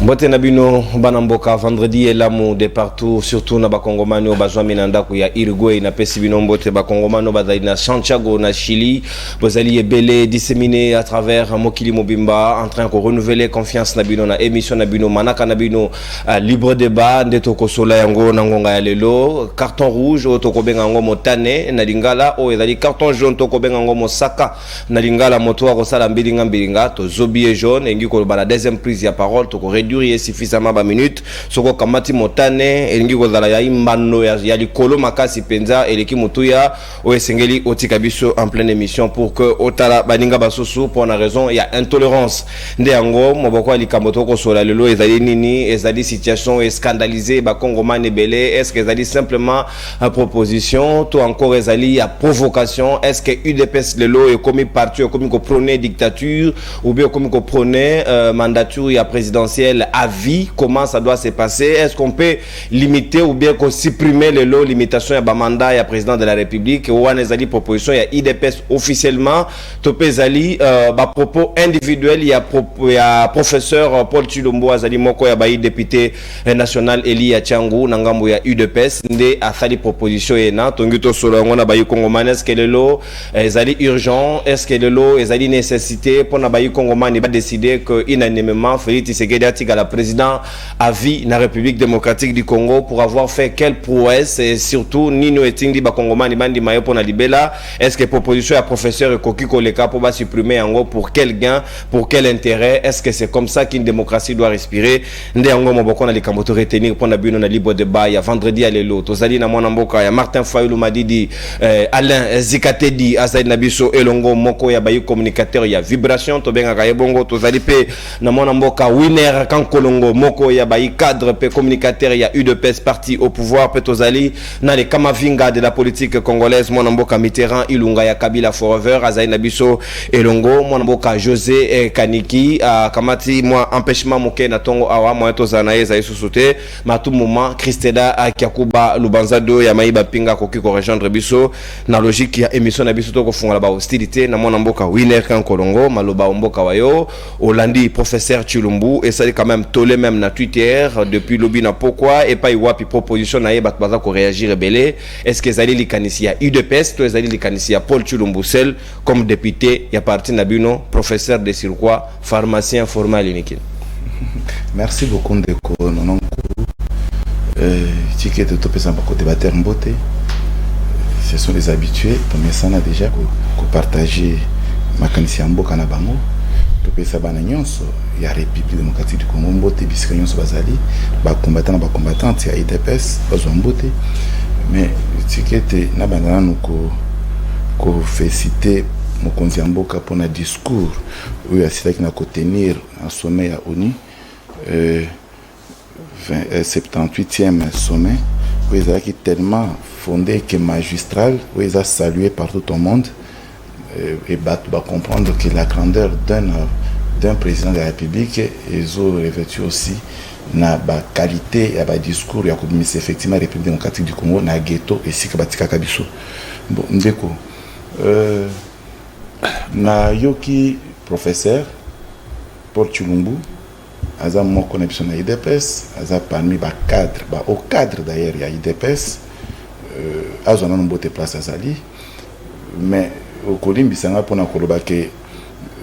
Mbote nabino banamboka vendredi et l'amour de partout surtout na bakongomani o bazwa minanda ku ya Uruguay na pesi bino mbote bakongomani bazali na Santiago na Chili bozali ebele disséminé à travers Mokili Mobimba en train de renouveler confiance na bino na émission na bino manaka na bino libre débat ndeto ko sola yango na ngonga ya lelo carton rouge o to ko benga ngo motane na lingala o ezali carton jaune to ko benga ngo mosaka na lingala moto ko sala mbilinga to zobier jaune engi ko bala deuxième prise ya parole to ko réduire suffisamment ba minutes soko kamati motane elingi kozala ya imbano ya likolo makasi penza eleki mutuya o esengeli otika biso en pleine émission pour que otala baninga basusu pour une raison il y a intolérance nde yango moboko alikambo to ko sola lelo ezali nini ezali situation scandalisée ba kongomane belé est-ce que ezali simplement une proposition to encore ezali ya provocation est-ce que UDPS lelo est comme parti comme ko prôner dictature ou bien comme ko prôner mandature ya présidentielle à vie, comment ça doit se passer, est-ce qu'on peut limiter ou bien qu'on supprimer les lots limitations à mandat et à président de la République ou à des propositions il y a IDPS officiellement topé zali propos individuels il y a professeur Paul Chilombo azali moko ya bayi député national Eli ya Tchangu nangambo ya UDPS nde asali proposition ena tongito solo ngona bayi kongomane est-ce que le lot ezali urgent, est-ce que le lot ezali nécessité pour na bayi kongomane ba décider que unanimement Félix Tshisekedi à la président à vie dans la République démocratique du Congo pour avoir fait quelle prouesse et surtout Nino Etingdi Bakongomani Bandi Mayo pour la libella. Est-ce que proposition à professeur Koki Koleka pour supprimer en gros pour quel gain, pour quel intérêt? Est-ce que c'est comme ça qu'une démocratie doit respirer? Ndé en gros moboko na likamoto retenir pour na bino na libre débat ya vendredi à l'élo. Tozali na mwana mboka ya Martin Fayulu Madidi Alain Zikatedi Azaïd Nabiso Elongo Moko ya bayi communicateur ya vibration to benga kayebongo tozali pe na mwana mboka winner Kolongo Moko ya bayi cadre pe communicateur ya UDPS parti au pouvoir petozali na les kamavinga de la politique congolaise Mwanamboka Mitterrand Ilunga ya Kabila forever Azaï Nabiso Elongo Mwanamboka José Kaniki kamati moi empêchement moke na tongo awa moi tozana eza isusute matu moment Christeda Kiakuba Lubanzado ya Maïba Pinga koki ko rejoindre biso na logique ya émission na biso to ko funga ba hostilité na Mwanamboka winner kan Kolongo maloba mboka wayo Olandi professeur Chilumbu et ça quand même tolé même na Twitter depuis lobby na pourquoi et pas iwapi proposition na yeba baza ko réagir rebelle est-ce que zali likanisi ya UDPS to zali likanisi ya Paul Chilumbu comme député ya parti Nabino professeur de surcroît pharmacien formal unique. Merci beaucoup ndeko nononko ticket to pesa ba côté bater mbote ce sont les habitués pour mesana déjà ko partager makanisi ya mboka na bango to pesa bana nyonso ya République démocratique du Congo mbote bisika nyonso bazali ba combattant ya IDPS bazwa mbote mais tikete na bandana nuko ko féliciter mokonzi ya mboka pour na discours où il a na ko tenir en sommet ya ONU 78e sommet où il a qui tellement fondé que magistral où il a salué partout au monde et va comprendre que la grandeur d'un président de la République ils ont revêtu aussi na ba qualité ya ba discours ya kobimise effectivement République démocratique du Congo na ghetto et si kabatika kabiso bon ndeko na yoki professeur Paul Chilumbu aza moko na biso na IDPS aza parmi ba cadre ba au cadre d'ailleurs ya IDPS azona mbote place azali mais au Kolimbi sanga pona koloba ke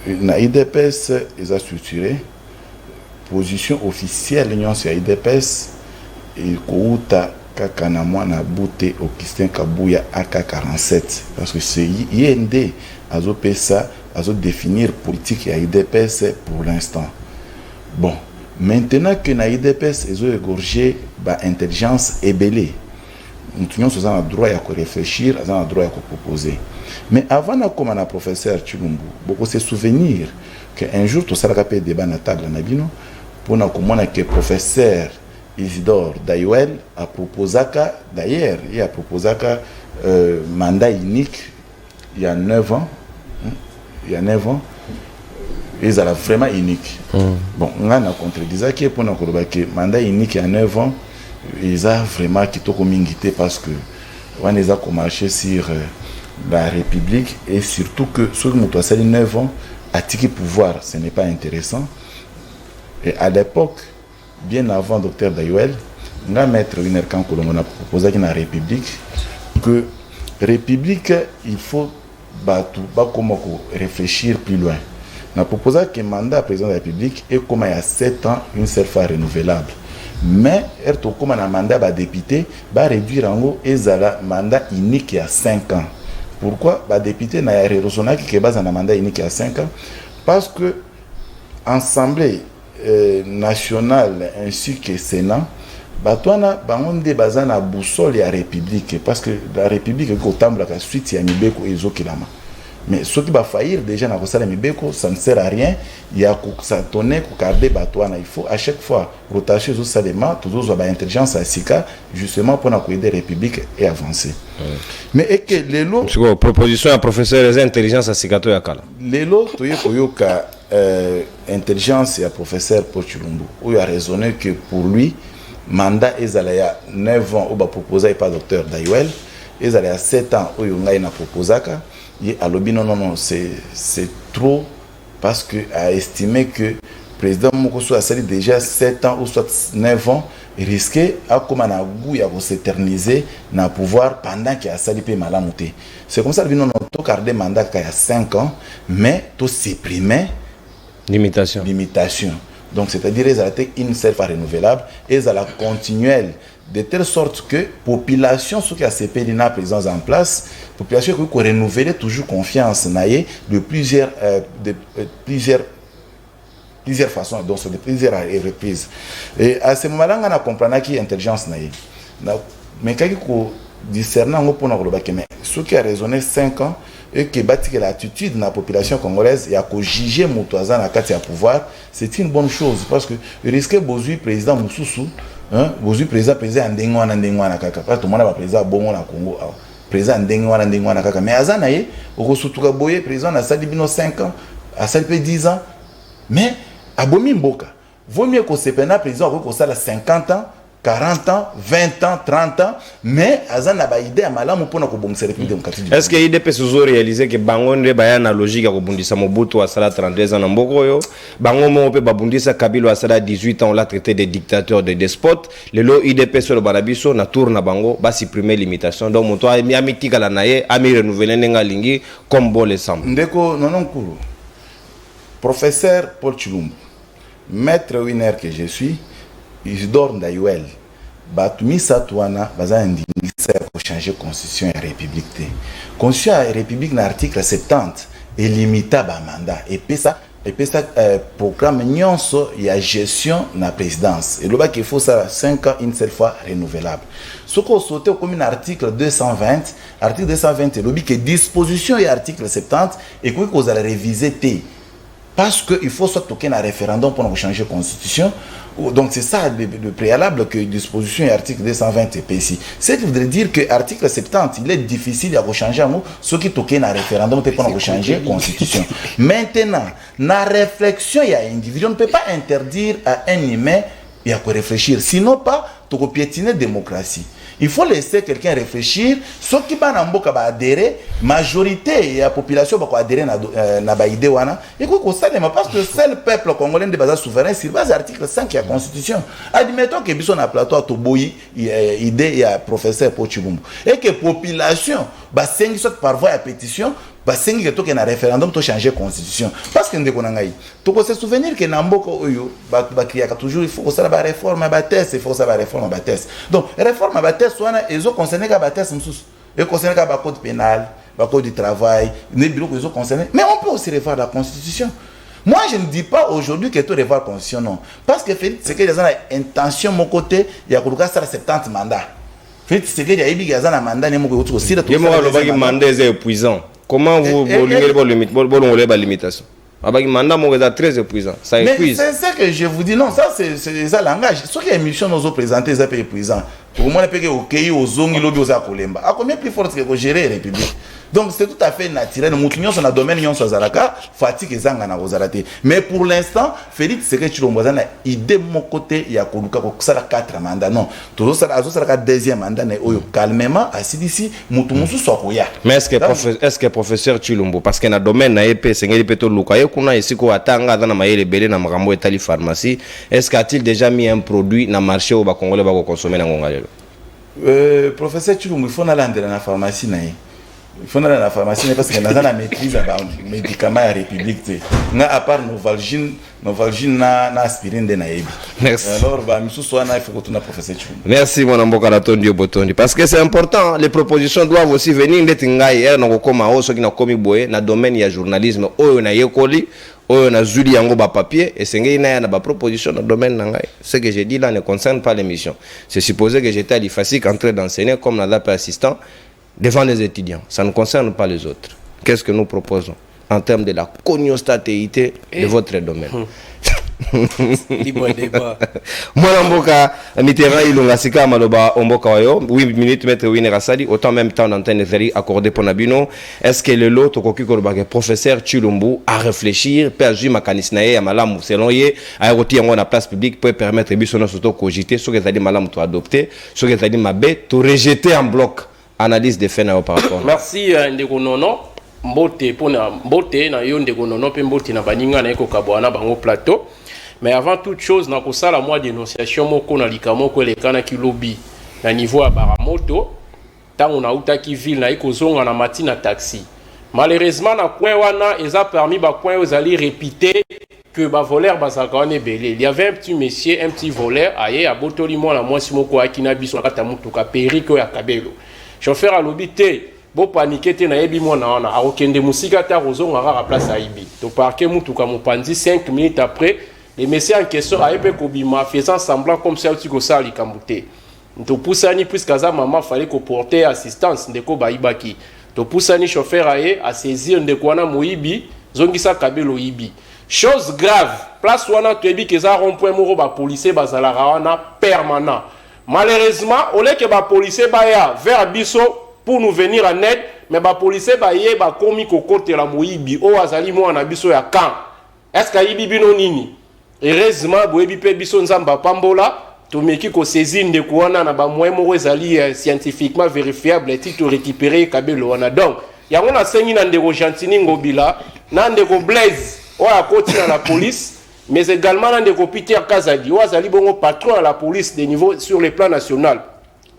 na IDPS ils a structuré position officielle l'union sur IDPS et kouta kaka na mwana bute Augustin Kabuya AK47 parce que c'est IND azo pesa azo définir politique ya IDPS pour l'instant. Bon, maintenant que na IDPS ils ont égorgé ba intelligence ébélée. Nous avons le droit à réfléchir, nous avons le droit à proposer. Mais avant de commencer à professeur Chilumbu, beaucoup se souvenir qu'un jour, tout ça a fait débat à la table pour que le professeur Isidore Dayuel a proposé, d'ailleurs, il a proposé un mandat unique il y a 9 ans. Il y a 9 ans, ils sont vraiment unique. Bon, on a contredisé que pour nous mandat unique il y a 9 ans, ils ont vraiment quitté comme ingité parce que on les a commencé sur la République et surtout que ceux qui ont 9 ans à tirer pouvoir, ce n'est pas intéressant. Et à l'époque, bien avant Dr Dayuel, nga maître Winer Kankolongo a proposé dans la République que République, il faut réfléchir plus loin. On a proposé que le mandat président de la République est comme il y a 7 ans, une seule fois renouvelable. Mais, comme un mandat de député, va réduire en haut et un mandat unique à 5 ans. Pourquoi le député n'a pas qui base un mandat unique à 5 ans? Parce que l'Assemblée nationale ainsi que le Sénat, batwana bangonde bazana boussole ya République parce que la République est autant la suite ya mibeko ezokilama. Mais ce qui va faillir déjà dans la mibeko, ça ne sert à rien. Il y a ça tonner ko garder batwana. Il faut à chaque fois rotation aux saléma, toujours avoir intelligence à sika justement pour aider la République et avancer. Mais et que les lots proposition à professeur des intelligence à sika to yakala. Les lots toye koyoka intelligence à professeur Paul Chilumbu. Où il a raisonné que pour lui mandat ezalaya 9 ans où va proposer pas docteur Dayuel, ezalaya 7 ans où il a proposé et à l'objet non c'est trop parce que a estimé que président Mokoso a sali déjà 7 ans ou soit 9 ans risqué à comme un goût à s'éterniser dans pouvoir pendant qu'il a sali pe malamuté. C'est comme ça que non to garder mandat qu'il y a 5 ans mais to supprimer limitation. Donc, c'est-à-dire qu'ils ont une seule fois renouvelable et ils ont la continuelle, de telle sorte que la population, ce qui a CP la présence en place, la population qui a renouvelé toujours confiance de plusieurs façons, donc de plusieurs reprises. Et à ce moment-là, on a compris qu'il y a intelligence. Mais quand on discerne, on peut dire ce qui a raisonné 5 ans, et que l'attitude de la population congolaise et à juger Moutouazan à quatre pouvoir, c'est une bonne chose parce que risquer Bozui président Moussoussou, Bozui président Ndengwana kaka, parce que tout le monde va président bon na Congo, président Ndengwana kaka, mais Azanaye, au Soutouka Boye président a sali bino 5 ans, a sali 10 ans, mais abomi mboka, vaut mieux qu'on se pena président qu'on sala 50 ans. 40 ans, 20 ans, 30 ans, mais Azan n'a pas idée à malamu pour nous bonser République démocratique. Est-ce que l'IDP se réalisé que Bangonde bayana logique à Bundisa Mobutu à Sala 32 ans en Bogoyo, Bangomo peut Babundisa Kabilo à Sala 18 ans on l'a traité de dictateur, de despote, le lot IDP sur le Barabiso na tourne Bango va supprimer limitation. Donc mon toi mi amitika la naie, ami renouveler nenga lingi comme bon les semble. Ndeko non kuru. Professeur Paul Chilumbu, maître Winer que je suis, Isidore Ndayuel, Batumi Satouana, Bazan Ndingisa pour changer la constitution et la République. La constitution et la République, dans l'article 70, est limitable à mandat. Et puis ça, programme nyonso il y a gestion de la présidence. Et le bas qu'il faut ça 5 ans une seule fois renouvelable. Ce qu'on saute comme un article 220, article 220 est le but que disposition et article 70 et que vous allez réviser parce qu'il faut soit toquer un référendum pour changer la constitution. Donc c'est ça le préalable que disposition et article 220 est ici. Ce qui voudrait dire que l'article 70, il est difficile à changer ce qui toquait un référendum pour changer la constitution. Maintenant, la réflexion, il y a un individu, on ne peut pas interdire à un humain de réfléchir. Sinon pas, tu peux piétiner la démocratie. Il faut laisser quelqu'un réfléchir. Ceux qui vont adhérer, majorité de la population va adhérer à la idée. Et parce que c'est le peuple congolais de base souverain sur base de l'article 5 de la Constitution. Admettons que Bisson a plateau à Toboyi, idée et à professeur Pochibumbu. Et que la population va s'engager par voie de pétition. Parce que tu as un référendum pour changer la constitution. Parce que tu peux se souvenir que Namboko toujours il faut que ça la réforme à test, il faut que ça la réforme à test. Donc réforme à test soit ils ont concerné qu'à test ils concernent qu'à code pénal, code du travail, les bureaux ils ont concerné. Mais on peut aussi revoir la constitution. Moi je ne dis pas aujourd'hui que tu revoir la constitution non, parce que c'est que les gens ont intention mon côté, il y a que 70 mandats. C'est que il y a eu mandat ne mo ko aussi le mandat est épuisant. Comment vous voulez la limitation? Avec mandat, mon 13 épuisant. Ça épuise. Mais c'est ce que je vous dis. Non, ça c'est ça langage. Ce qui est émission nous ont présenté, c'est épuisant. Pour moi, les pays au Kei, aux zones, ils ont à Kolemba. À combien plus fort que gérer la République? Donc c'est tout à fait naturel. Moutinho son domaine nyon so zalaka, fatigue ezanga na kozalate. Mais pour l'instant, Félix Tshisekedi Tshilombo a idée mon côté ya koluka ko sala 4 mandats. Non, tout ça azo sala deuxième mandat na oyo calmement asidisi mutu musu so koya. Mais est-ce que professeur Tshilombo parce que na domaine na EP sengeli peto luka ye kuna esiko atanga na mayele belé na makambo etali pharmacie, est-ce qu'a-t-il déjà mis un produit na marché au ba congolais ba ko consommer na ngonga lelo? Professeur Tshilombo il faut na landela na pharmacie na ye. Il faut aller à la pharmacie parce que nous avons maîtrise des médicaments à la République. À part Novalgine na aspirine de naïbi. Merci. Alors, il faut que tu professeur. Merci mon amboka la Tondio Botondi parce que c'est important. Les propositions doivent aussi venir de Tingaï na kokoma o so ki na komi boye na domaine ya journalisme oyo na yekoli oyo na zuli yango ba papier et sengei na ya na ba proposition dans domaine nangai. Ce que j'ai dit là ne concerne pas l'émission. C'est supposé que j'étais à l'IFASIC en train d'enseigner comme l'ADAP assistant devant les étudiants. Ça ne concerne pas les autres. Qu'est-ce que nous proposons en termes de la cognostatéité de votre domaine? Moi, Mboka, Mitterrand, il a sika maloba Mboka wayo, 8 minutes, maître Wine Rassadi, autant même temps d'antenne accordé pour Nabino. Est-ce que le lot, le professeur Tshilombo, à réfléchir, peut agir mécanisme à malam, selon yé, à retirer en la place publique, peut permettre Bissono surtout cogiter, ce que t'as dit malam, tu adopter, ce que t'as dit mabé, tu rejeter en bloc. Analyse des faits par rapport. Merci ndeko nono mbote pona mbote na yo ndeko nono pe mbote na baninga na eko kabwana bango plateau. Mais avant toute chose na kosala moi dénonciation moko na likamo ko lekana ki lobby na niveau ya baramoto tango na utaki ville na eko zonga na matina taxi. Malheureusement na point wana eza parmi ba point aux ali répéter que ba voleur bazakane belé. Il y avait un petit monsieur, un petit voleur aye a botoli mo na mwasi moko akina biso na kata mutuka periko ya kabelo. Chauffeur à l'obité, bon paniqué, t'es naïbi moi na on a aucun de musika ta rozon à la place à Ibi. To parquet mutuka mon pandi 5 minutes après, les messieurs en question a épé kobima faisant semblant comme ça tu go ça li kamouté. To poussani puisque za maman fallait qu'on porter assistance ndeko baibaki. To poussani chauffeur a saisir ndeko na moibi, zongisa kabelo Ibi. Chose grave, place wana tebi que za rond-point moro ba policier bazala wana permanent. Malheureusement, au lieu que les policiers baya vers Bisso pour nous venir en aide, mais les policiers baye ba komi kokote la moibi o azali mo na biso ya kan. Est-ce que yibi bino nini? Heureusement, boyebi pe biso nzamba pambola, to meki ko saisir de kuana na ba moyen mo ezali scientifiquement vérifiable et to récupérer kabelo wana. Donc, yango na sengi na ndeko Gentini Ngobila, na ndeko Blaise o akoti na la police. Mais également dans des Peter Kazadi, ou azali bongo patron à la police des niveaux sur le plan national.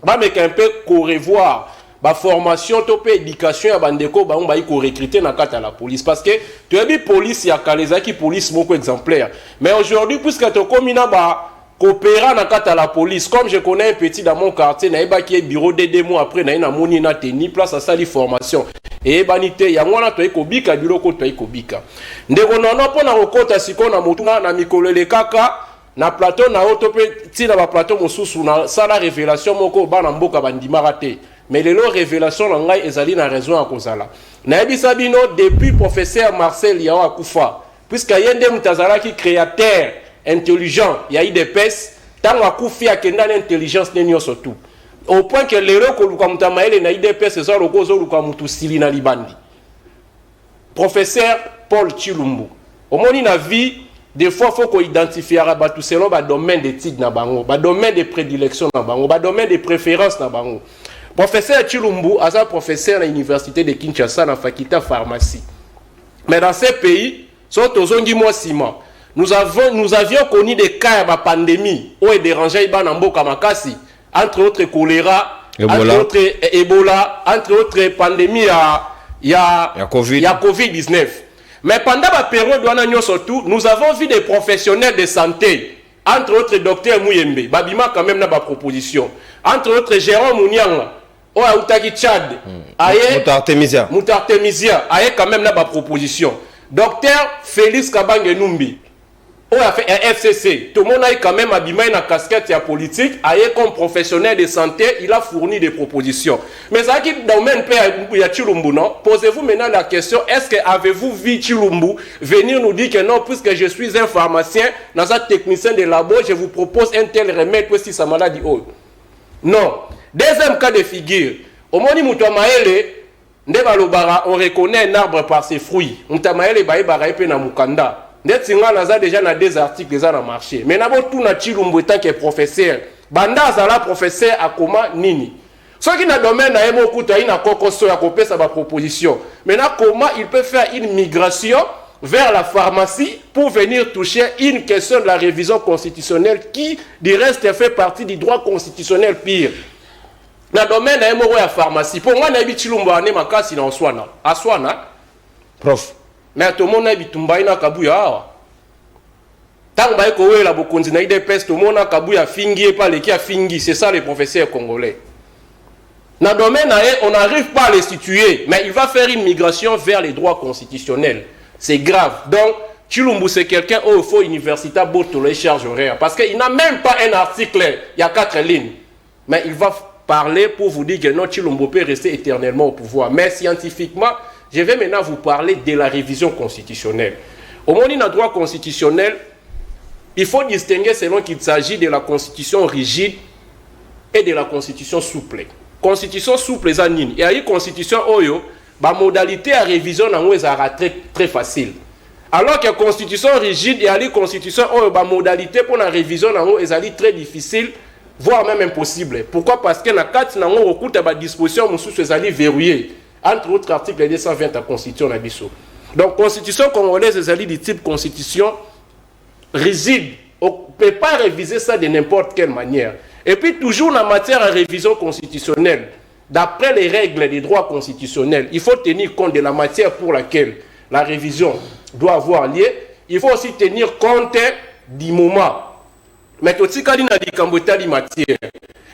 Ba mais qu'un peu qu'on revoir ba formation topé éducation à bandeko ba on ba ko recruter na kata la police parce que tu as dit police ya kalezaki police moko exemplaire. Mais aujourd'hui puisque to komina ba coopérant na kata la police comme je connais un petit dans mon quartier na eba qui est bureau de 2 mois après na moni na teni place à sali formation. Et banité yangwana to ekobika biloko to ekobika ndeko nono pona kokota siko na motuna na mikolele kaka na plateau na otope tina ba plateau mosusu na sala révélation moko bana mboka bandimaka te mais lelo révélation na ngai ezali na raison ya kozala na yebisa bino depuis professeur Marcel Yao akufa puisque yende mutazalaki créateur intelligent ya IDPS tango akufi akenda na intelligence nenyo surtout au point que l'héros que nous avons fait na IDPS c'est ça le cause nous avons tout stylé na libandi. Professeur Paul Tshilombo. Au moins na vie des fois faut qu'on identifie à tout selon ba domaine d'études na bango, ba domaine de prédilection na bango, ba domaine de préférence na bango. Professeur Tshilombo asa professeur à l'université de Kinshasa na faculté pharmacie. Mais dans ces pays, sont aux moi ciment. Nous avions connu des cas de pandémie où est dérangé ba mboka makasi. Entre autres choléra, entre autres Ebola, entre autres pandémies, il y a COVID-19. Mais pendant la période surtout, nous avons vu des professionnels de santé, entre autres docteur Mouyembe, Babima quand même n'a pas proposition, entre autres Jérôme Mouniang, Outaki Tchad, Moutartemisia, quand même n'a pas proposition. Docteur Félix Kabange Numbi, on a fait un FCC. Tout le monde a quand même abîmé une casquette politique. Comme professionnel de santé, il a fourni des propositions. Mais ça qui dans le même pays, il y a Tshilombo, non? Posez-vous maintenant la question, est-ce que avez-vous vu Tshilombo venir nous dire que non, puisque je suis un pharmacien, dans un technicien de labo, je vous propose un tel remède pour si sa maladie. Oh. Non. Deuxième cas de figure. Au moment où on reconnaît un arbre par ses fruits. On t'a maïle baï baraï pe na mukanda. Ndetsinga naza déjà na des articles déjà na marché. Mais nabo tout na Chilumbu tant que professeur. Banda zala professeur akoma nini. Ce qui na domaine na emo kuta ina kokoso ya kopesa ba proposition. Maintenant comment il peut faire une migration vers la pharmacie pour venir toucher une question de la révision constitutionnelle qui du reste fait partie du droit constitutionnel pire. Na domaine na emo ya pharmacie. Pour moi na bi Chilumbu ane makasi na oswana. Aswana Prof. Mais tout le monde a bitumba na kabuya awa. Tant ba ko wela bokonzi na IDPS tout le monde a kabuya fingi et pas les qui a fingi, c'est ça les professeurs congolais. Dans le domaine on n'arrive pas à les situer, mais il va faire une migration vers les droits constitutionnels. C'est grave. Donc Chilumbu c'est quelqu'un où il faut université pour les charges horaires parce qu'il n'a même pas un article, il y a 4 lignes. Mais il va parler pour vous dire que non Chilumbu peut rester éternellement au pouvoir, mais scientifiquement je vais maintenant vous parler de la révision constitutionnelle. Au moment du droit constitutionnel, il faut distinguer selon qu'il s'agit de la constitution rigide et de la constitution souple. Constitution souple, c'est nini. Et la constitution oyo, la modalité à révision est très facile. Alors que la constitution rigide et la constitution oyo, la modalité pour la révision est très difficile, voire même impossible. Pourquoi? Parce que la carte n'a pas de disposition verrouillée. Entre autres articles 220 de la Constitution Nabiso. Donc, Constitution congolaise est du type Constitution rigide. On ne peut pas réviser ça de n'importe quelle manière. Et puis, toujours en matière de révision constitutionnelle, d'après les règles des droits constitutionnels, il faut tenir compte de la matière pour laquelle la révision doit avoir lieu. Il faut aussi tenir compte du moment. Mais tout ce qui est matière.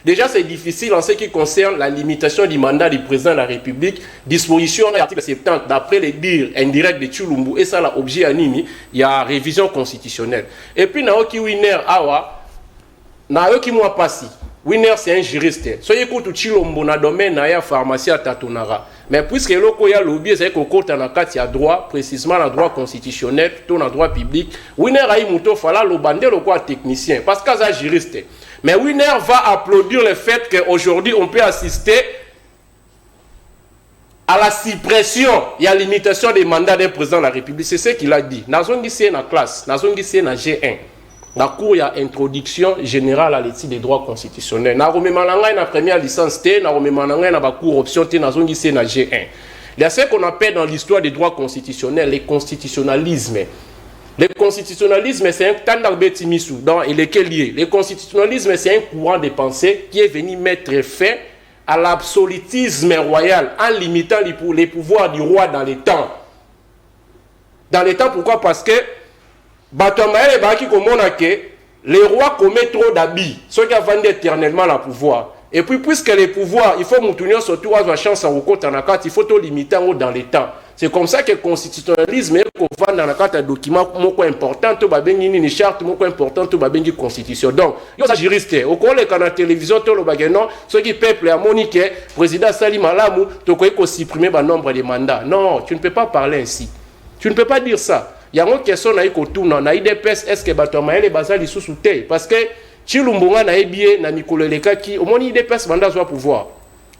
Déjà, c'est difficile en ce qui concerne la limitation du mandat du président de la République. Disposition de l'article 70, d'après les dires indirects de Chilumbu, et ça, l'objet à Nini, il y a révision constitutionnelle. Et puis, Naoki Winer Awa, Naoki Mwapasi. Winer, c'est un juriste. Soyez écoute Chilumbu, na domaine, na ya pharmacie à Tatonara. Mais puisque l'oko ya lobby, c'est qu'on compte en a y a droit, précisément le droit constitutionnel, tout le droit public. Winer a eu mouton, fala le bandé, le quoi technicien, parce qu'il y a un juriste. Mais Winer va applaudir le fait qu'aujourd'hui, on peut assister à la suppression et à la limitation des mandats d'un président de la République. C'est ce qu'il a dit. Dans une classe, dans une G1, dans le cours, il y a introduction générale à l'étude des droits constitutionnels. Dans la première licence, dans la cours option, dans une G1. Il y a ce qu'on appelle dans l'histoire des droits constitutionnels, les constitutionnalismes. Le constitutionnalisme, c'est un standard dans lequel lié. Le constitutionnalisme, c'est un courant de pensée qui est venu mettre fin à l'absolutisme royal en limitant les pouvoirs du roi dans les temps. Dans les temps, pourquoi? Parce que les rois commettent trop d'habits, ceux qui vendent éternellement le pouvoir. Et puis, puisque les pouvoirs, il faut moutonner surtout à la chance en recours il faut tout limiter dans les temps. C'est comme ça que le constitutionnalisme est dans la carte de documents important, tout va bien une charte important, tout va bien une constitution. Donc, il y a des juristes. Au cours de la télévision, tout le bagage, ceux qui peuplent à Monique, président Salim Alamou, tu peux supprimer le nombre de mandats. Non, tu ne peux pas parler ainsi. Tu ne peux pas dire ça. Il y a une question na ikotuna na IDPS est-ce que batoma les bazali sous terre parce que Chilumbunga na ebie na Mikolo Leka qui au moins IDPS mandat soit pouvoir.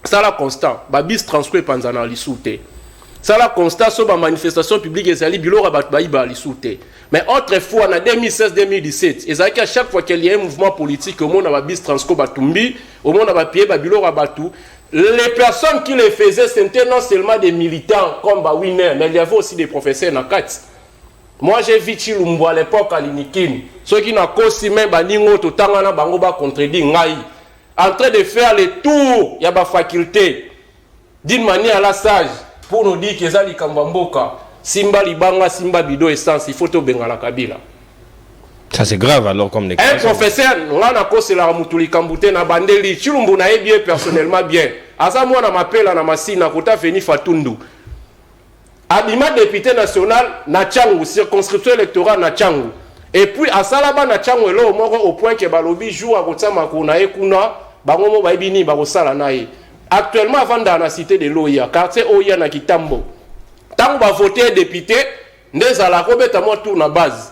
Ça la constant, babis transcrit panzana li soute. Ça la constat sur la manifestation publique ezali bilora bat baïba li soute. Mais autrefois en 2016-2017, ezali à chaque fois qu'il y a un mouvement politique au monde na babis transco batumbi, au monde na bapié babilora batu, les personnes qui les faisaient c'était non seulement des militants comme Winer, mais il y avait aussi des professeurs na kat. Moi j'ai vu Chilumbu à l'époque à l'Inikin. Ceux qui n'ont pas même baningo tout temps na bango ba contredire ngai. En train de faire le tour, il y a ba faculté d'une manière à la sage pour nous dire que zali kambamboka simba libanga simba bido essence il faut to bengala kabila. Ça c'est grave alors comme un professeur on a cause la mutuli kambute na bandeli Chilumbu na bien personnellement bien. Asa moi na m'appelle na masina kota veni Fatundu. Abima député national na Tchangu, circonscription électorale na Tchangu. Et puis à Salaba na Tchangu au point que balobi joue à Kotama kuna ekuna bangomo baibini bakosala nae. Actuellement avant dans la cité de Loya, quartier Oya na Kitambo. Tant va voter député, ndezala kobeta mo tour na base.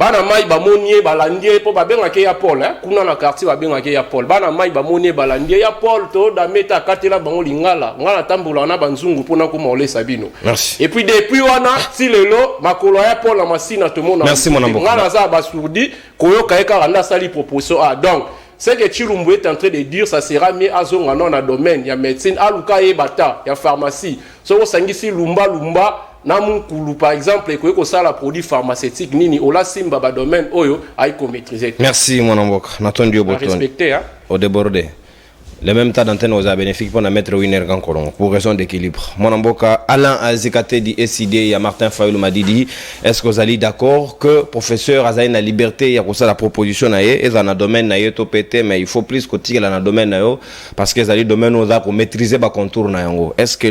bana mai bamonie balandie po babengaki ya Paul kuna na quartier babengaki ya Paul bana mai bamonie balandie ya Paul to da meta katela bango lingala ngala tambola na banzungu pona ko mole sabino. Merci. Et puis depuis wana si lelo makolo ya Paul la masina to mona. Merci mon amour. Ngala za basourdi koyoka eka randa sali proposition donc ce que Chilumbu est en train de dire, ça sera mieux à zone dans le domaine. Il y a médecine, aluka et bata, il y a pharmacie. So vous savez si lumba namukulu par exemple, que vous savez la produit pharmaceutique nini, ola simba ba domaine oyo aiko maîtriser. Merci mon amour. N'attendez au bouton. Respecter au débordé. Le même temps d'antenne aux bénéfiques pour mettre winner Gankoron pour raison d'équilibre. Mon amboka Alain Azekate dit SID et Martin Fayoulou m'a dit est-ce que vous allez d'accord que professeur a la liberté il y a ça la proposition naie et dans le domaine naie to pété mais il faut plus que tu dans le domaine naie parce que les domaine aux pour maîtriser ba contour naie. Est-ce que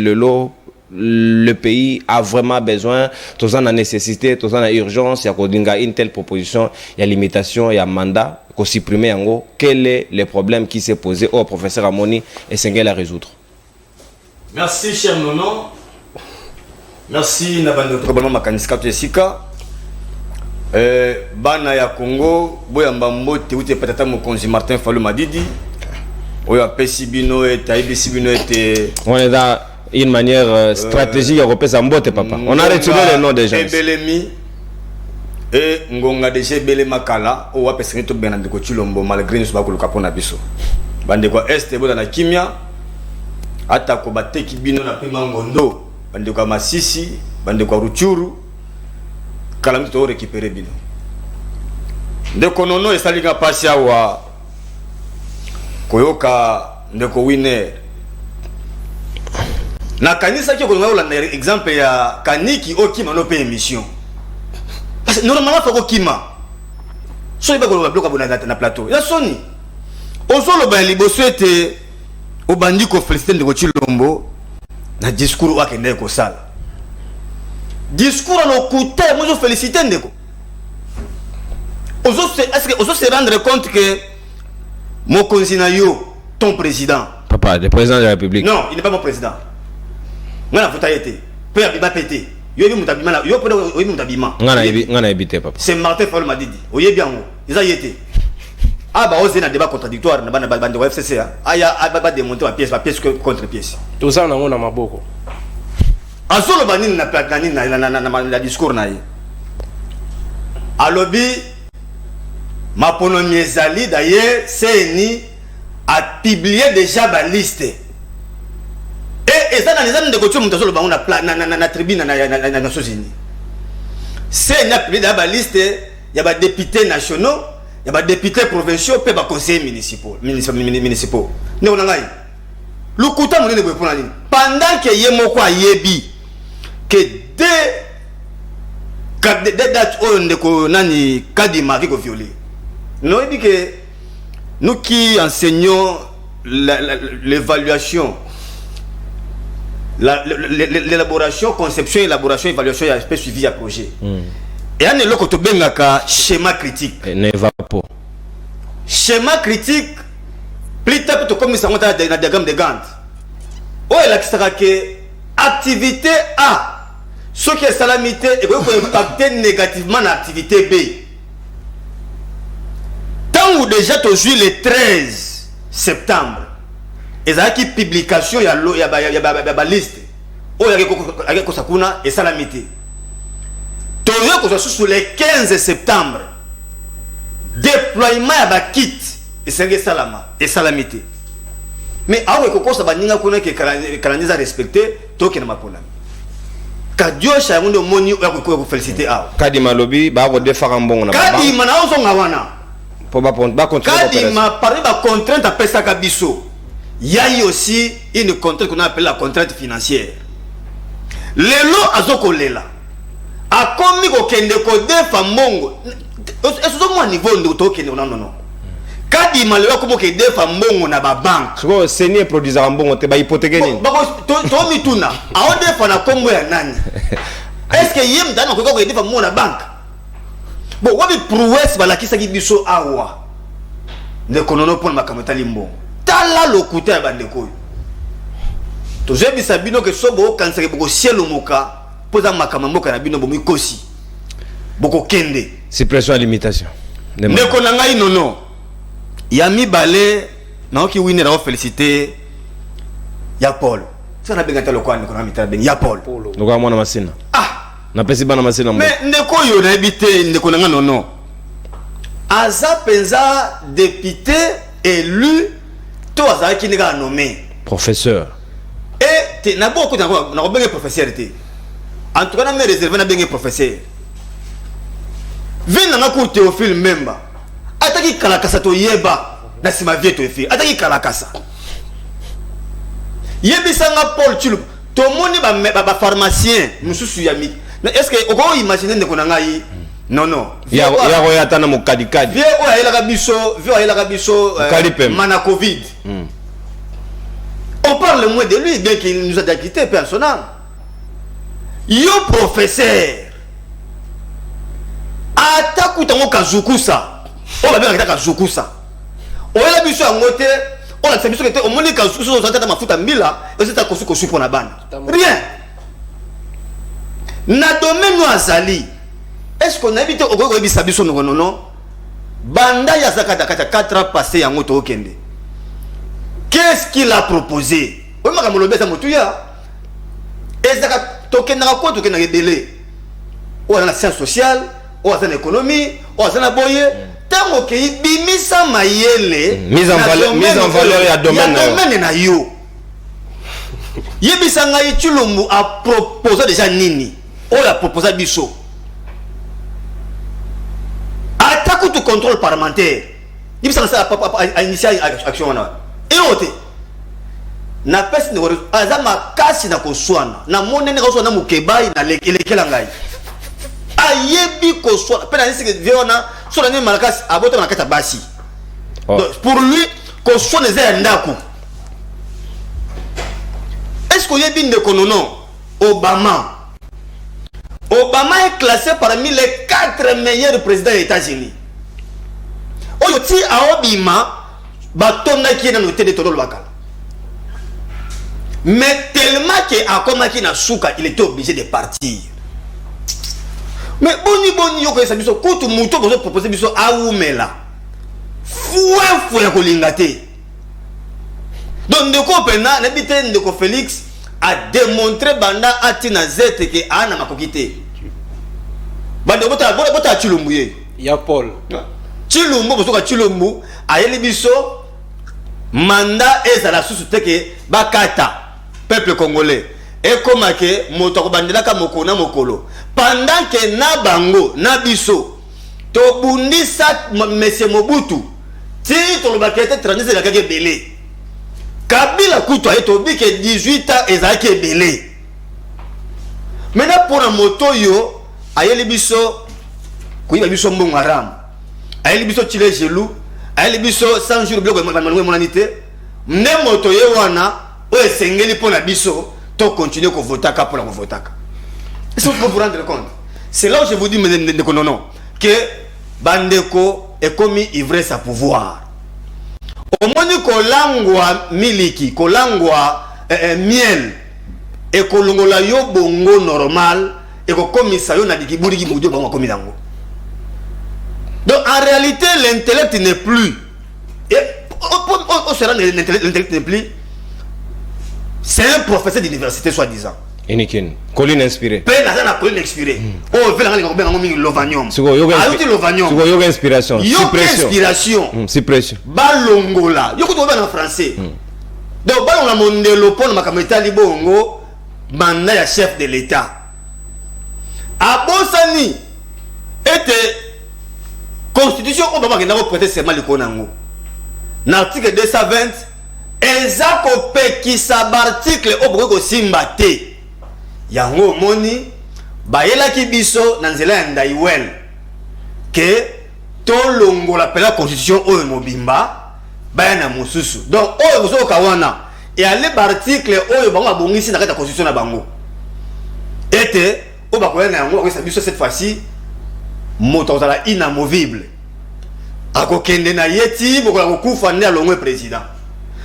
le pays a vraiment besoin, tous en a nécessité, tous en a urgence, il y a une telle proposition, il y a limitation, il y a mandat, qu'on supprime en gros, quel est le problème qui s'est posé au professeur Amoni et c'est qu'elle à résoudre. Merci cher Nono, merci Nabando Probablement Makaniska Tesika, Bana ya Congo, Boyamba Mbote, ou te patata Mokonzi Martin Fayoulou Madidi, Oya Pesibino et Taïbi Sibino et. On est dans une manière stratégique européenne à Mbote papa. On a retiré les noms des gens. Ebelemi et Ngonga de Ebele Makala ou apesini to benande ko Chilombo malgré nous ba ko lukapona biso. Bande ko este boda na kimia ata ko bateki bino na pima ngondo bande ko Masisi bande ko Ruchuru kala mto récupérer bino. Ndeko nono esalinga pasi awa koyoka ndeko winner na kanisa qui est exemple ya kaniki okima no pe émission parce que normalement faut okima so iba ko bloka bona na plateau ya soni ozolo ba liboso ete obandi ko féliciter ndeko Chilombo na discours wake ndeko sala discours no kuté moi je féliciter ndeko est-ce que ozo se rendre compte que mon cousin yo ton président Papa, le président de la République. Non, il n'est pas mon président. Ngana futa yete. Peu abiba pété. Yo yebi mutabima na yo pe yo mutabima. Ngana habité papa. C'est Martin Fayoulou m'a dit. Oye bien ngo. Ils a yete. Ah bah osé na débat contradictoire na bande de FCC. Aya ba démonter la pièce contre pièce. Tout ça na mona maboko. Azolo banini na platani na la discours na ye. Alobi Mapono Miezali d'ailleurs CNI a publié déjà la liste. Et ça dans les années de coutume na tribune na Nations Unies. C'est une publié la liste, il y a des députés nationaux, il y a des députés provinciaux, puis des conseillers municipaux. Ne on ngai. Le couta mon ne peut pas pendant que yemoko yebi que des dates on de ko nani kadima qui ko violé. Nous dit que nous qui enseignons l'évaluation, l'élaboration, conception, élaboration, évaluation, il y a un suivi à projet. Et on est là quand on a schéma critique. Ne va pas. Schéma critique, plus tard, comme ça, on a un diagramme de Gantt. Oh, il a que activité A, ce qui est salamité, et qui peut impacter négativement l'activité B. Tant ou déjà tu joues le 13 septembre, et ça qui publication il y a liste. Oh il y a kosakuna et salamité. Tu que sur le 15 septembre, déploiement à ba kit et c'est salama et salamité. Mais ah ouais koko ça va ninga kuna que calendrier respecté to ke na mapona. Kadio cha mundo moni ko féliciter ah. Kadi malobi ba ko defara mbongo na baba. Kadi mana ozo ngawana. Pour pas continuer. Quand m'a parlé de contrainte à Pesa Kabiso, il y a aussi une contrainte qu'on appelle la contrainte financière. Le lot à Zokolela a commis au Kendeko de Famongo. Est-ce que moi niveau de token non. Quand il m'a le comme que de Famongo na ba banque. Ce c'est ni produisant en bon te ba hypothèque ni. To mituna. A on de fa na Congo ya nani. Est-ce que yem dana ko de Famongo na banque? Bon, wabi prouesse balakisa ki biso awa. Ne konono pon makamata limbo. Tala lokuta ya bandeko. To jebi sabino ke sobo kansere boko cielo moka poza makamamboka na bino bomu kosi. Boko kende. Suppression à limitation. ndeko na ngai nono ya mibale naoki winner a félicité ya Paul ça na benga talo kwani kuna mitana benga ya Paul ndoko mwana masina na pesi bana masina mais ndeko yo na ebité ndeko na ngai nono aza penza député élu to aza ki ndeka nommé professeur et te na beaucoup na benga professeur té en tout cas na me réservé na benga professeur vina na ko Théophile Memba ataki kalakasa to yeba na sima vieto efi ataki kalakasa yebisanga Paul Chilumbu to moni ba pharmacien mususu yami est-ce que oko imaginer ndeko na ngai non ya roya tana mukadikadi vie o ayela kabiso mana Covid on parle moins de lui bien qu'il nous a déjà quitté personnel yo professeur atakuta ngo kazukusa o ba bien kazukusa o yela biso ngote o la biso que o moni kazukusa o tata mafuta mbila o c'est ta kosuko supo na bana rien na domaine no azali est-ce qu'on a évité o ebisa biso non banda ya zakata 4 ans passé yango to okende qu'est-ce qu'il a proposé o maka molobesa motuya ezaka tokenda ko tokenda ebele o na science sociale o na économie o na boye tango ke bimisa mayele mise en valeur ya domaine na yo yebisa ngai Chilumbu a proposé déjà nini o la proposé biso attaque tout contrôle parlementaire yebisa ça a initié action na et ote na pesi ne azama kasi na koswana na monene koswana mukebai na lekela ngai ayebi koswana pena nisi que viona sur la malakasi abota na kata basi pour lui koswana za ndako est-ce que yebi ndeko non Obama est classé parmi les 4 meilleurs présidents des États-Unis oyo ti aobima batonda ki na noté de tolo bakala mais tellement que akomaki na suka il était obligé de partir mais boni yoko esa biso kutu muto bozo proposer biso aumela fou ya kolinga te donc ndeko pena na bité ndeko Félix a démontré banda atina zete que ana makokité bande bota Chilumbu ye ya Paul Chilumbu bosoka Chilumbu ayeli biso mandat ezala susu te que bakata peuple congolais et comme que moto bandela ka mokona mokolo pendant que na bango na biso to bundisa monsieur Mobutu ti to lobakete transition la kake belé Kabila kutu ayeto bi que 18 ans ezaki belé maintenant pour un moto yo ayeli biso kuiba biso mbongo haram ayeli biso chile gelou ayeli biso 100 jours bloko monanité mne moto ye wana o esengeli pour la biso to continuer ko votaka pour la votaka. Est-ce que vous vous rendre compte? C'est là où je vous dis non que bandeko est commis ivresse à pouvoir. Au moins kolangwa miliki, kolangwa miel et kolongola yo bongo normal et ko komisa yo na dikiburi ki mudio bango komi nango. Donc en réalité l'intellect n'est plus et on se rend l'intellect n'est plus. C'est un professeur d'université soi-disant. Eniken, colline inspirée. Peine à colline inspirée. Oh, veut la lovanium. C'est quoi yoga inspiration? Yoga inspiration. Suppression. Balongola. Yoko to en français. Donc balongola mondelo pon makameta libongo mandat ya chef de l'État. Abosani était constitution Obama qui n'a pas prêté serment le konango. L'article 220 ezako pekisa barticle oboko simba te yango moni bayela ki biso na nzela ya ndaiwel ke to longo la pela constitution oyo mobimba baya na mususu donc oyo boso kawana et ale barticle oyo bango abongisi na kata constitution na bango ete o bakoya na yango ko biso cette fois-ci moto zala inamovible akokende na yeti bokola kokufa nde alongwe président.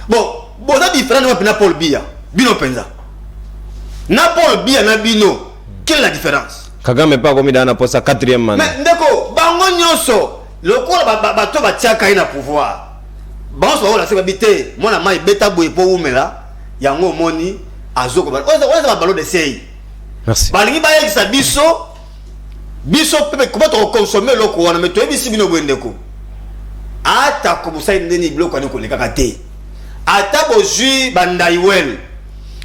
Bon, ça différent de Paul Biya. Bino penza. Na Paul Biya na Bino. Quelle est la différence? Kagame pas comme dans la poste 4e mandat. Mais ndeko, bango bango nyonso lokola bato batiaka ye na pouvoir bango baola se babite mwana mai beta boye po umela yango moni azoko oza balo de sei merci balingi bayekisa biso pepe comment on consomme loko wana mais toyebisi bino bwendeko ata kobusa ndeni biloko ani kolekaka te ata bozwi bandaiwel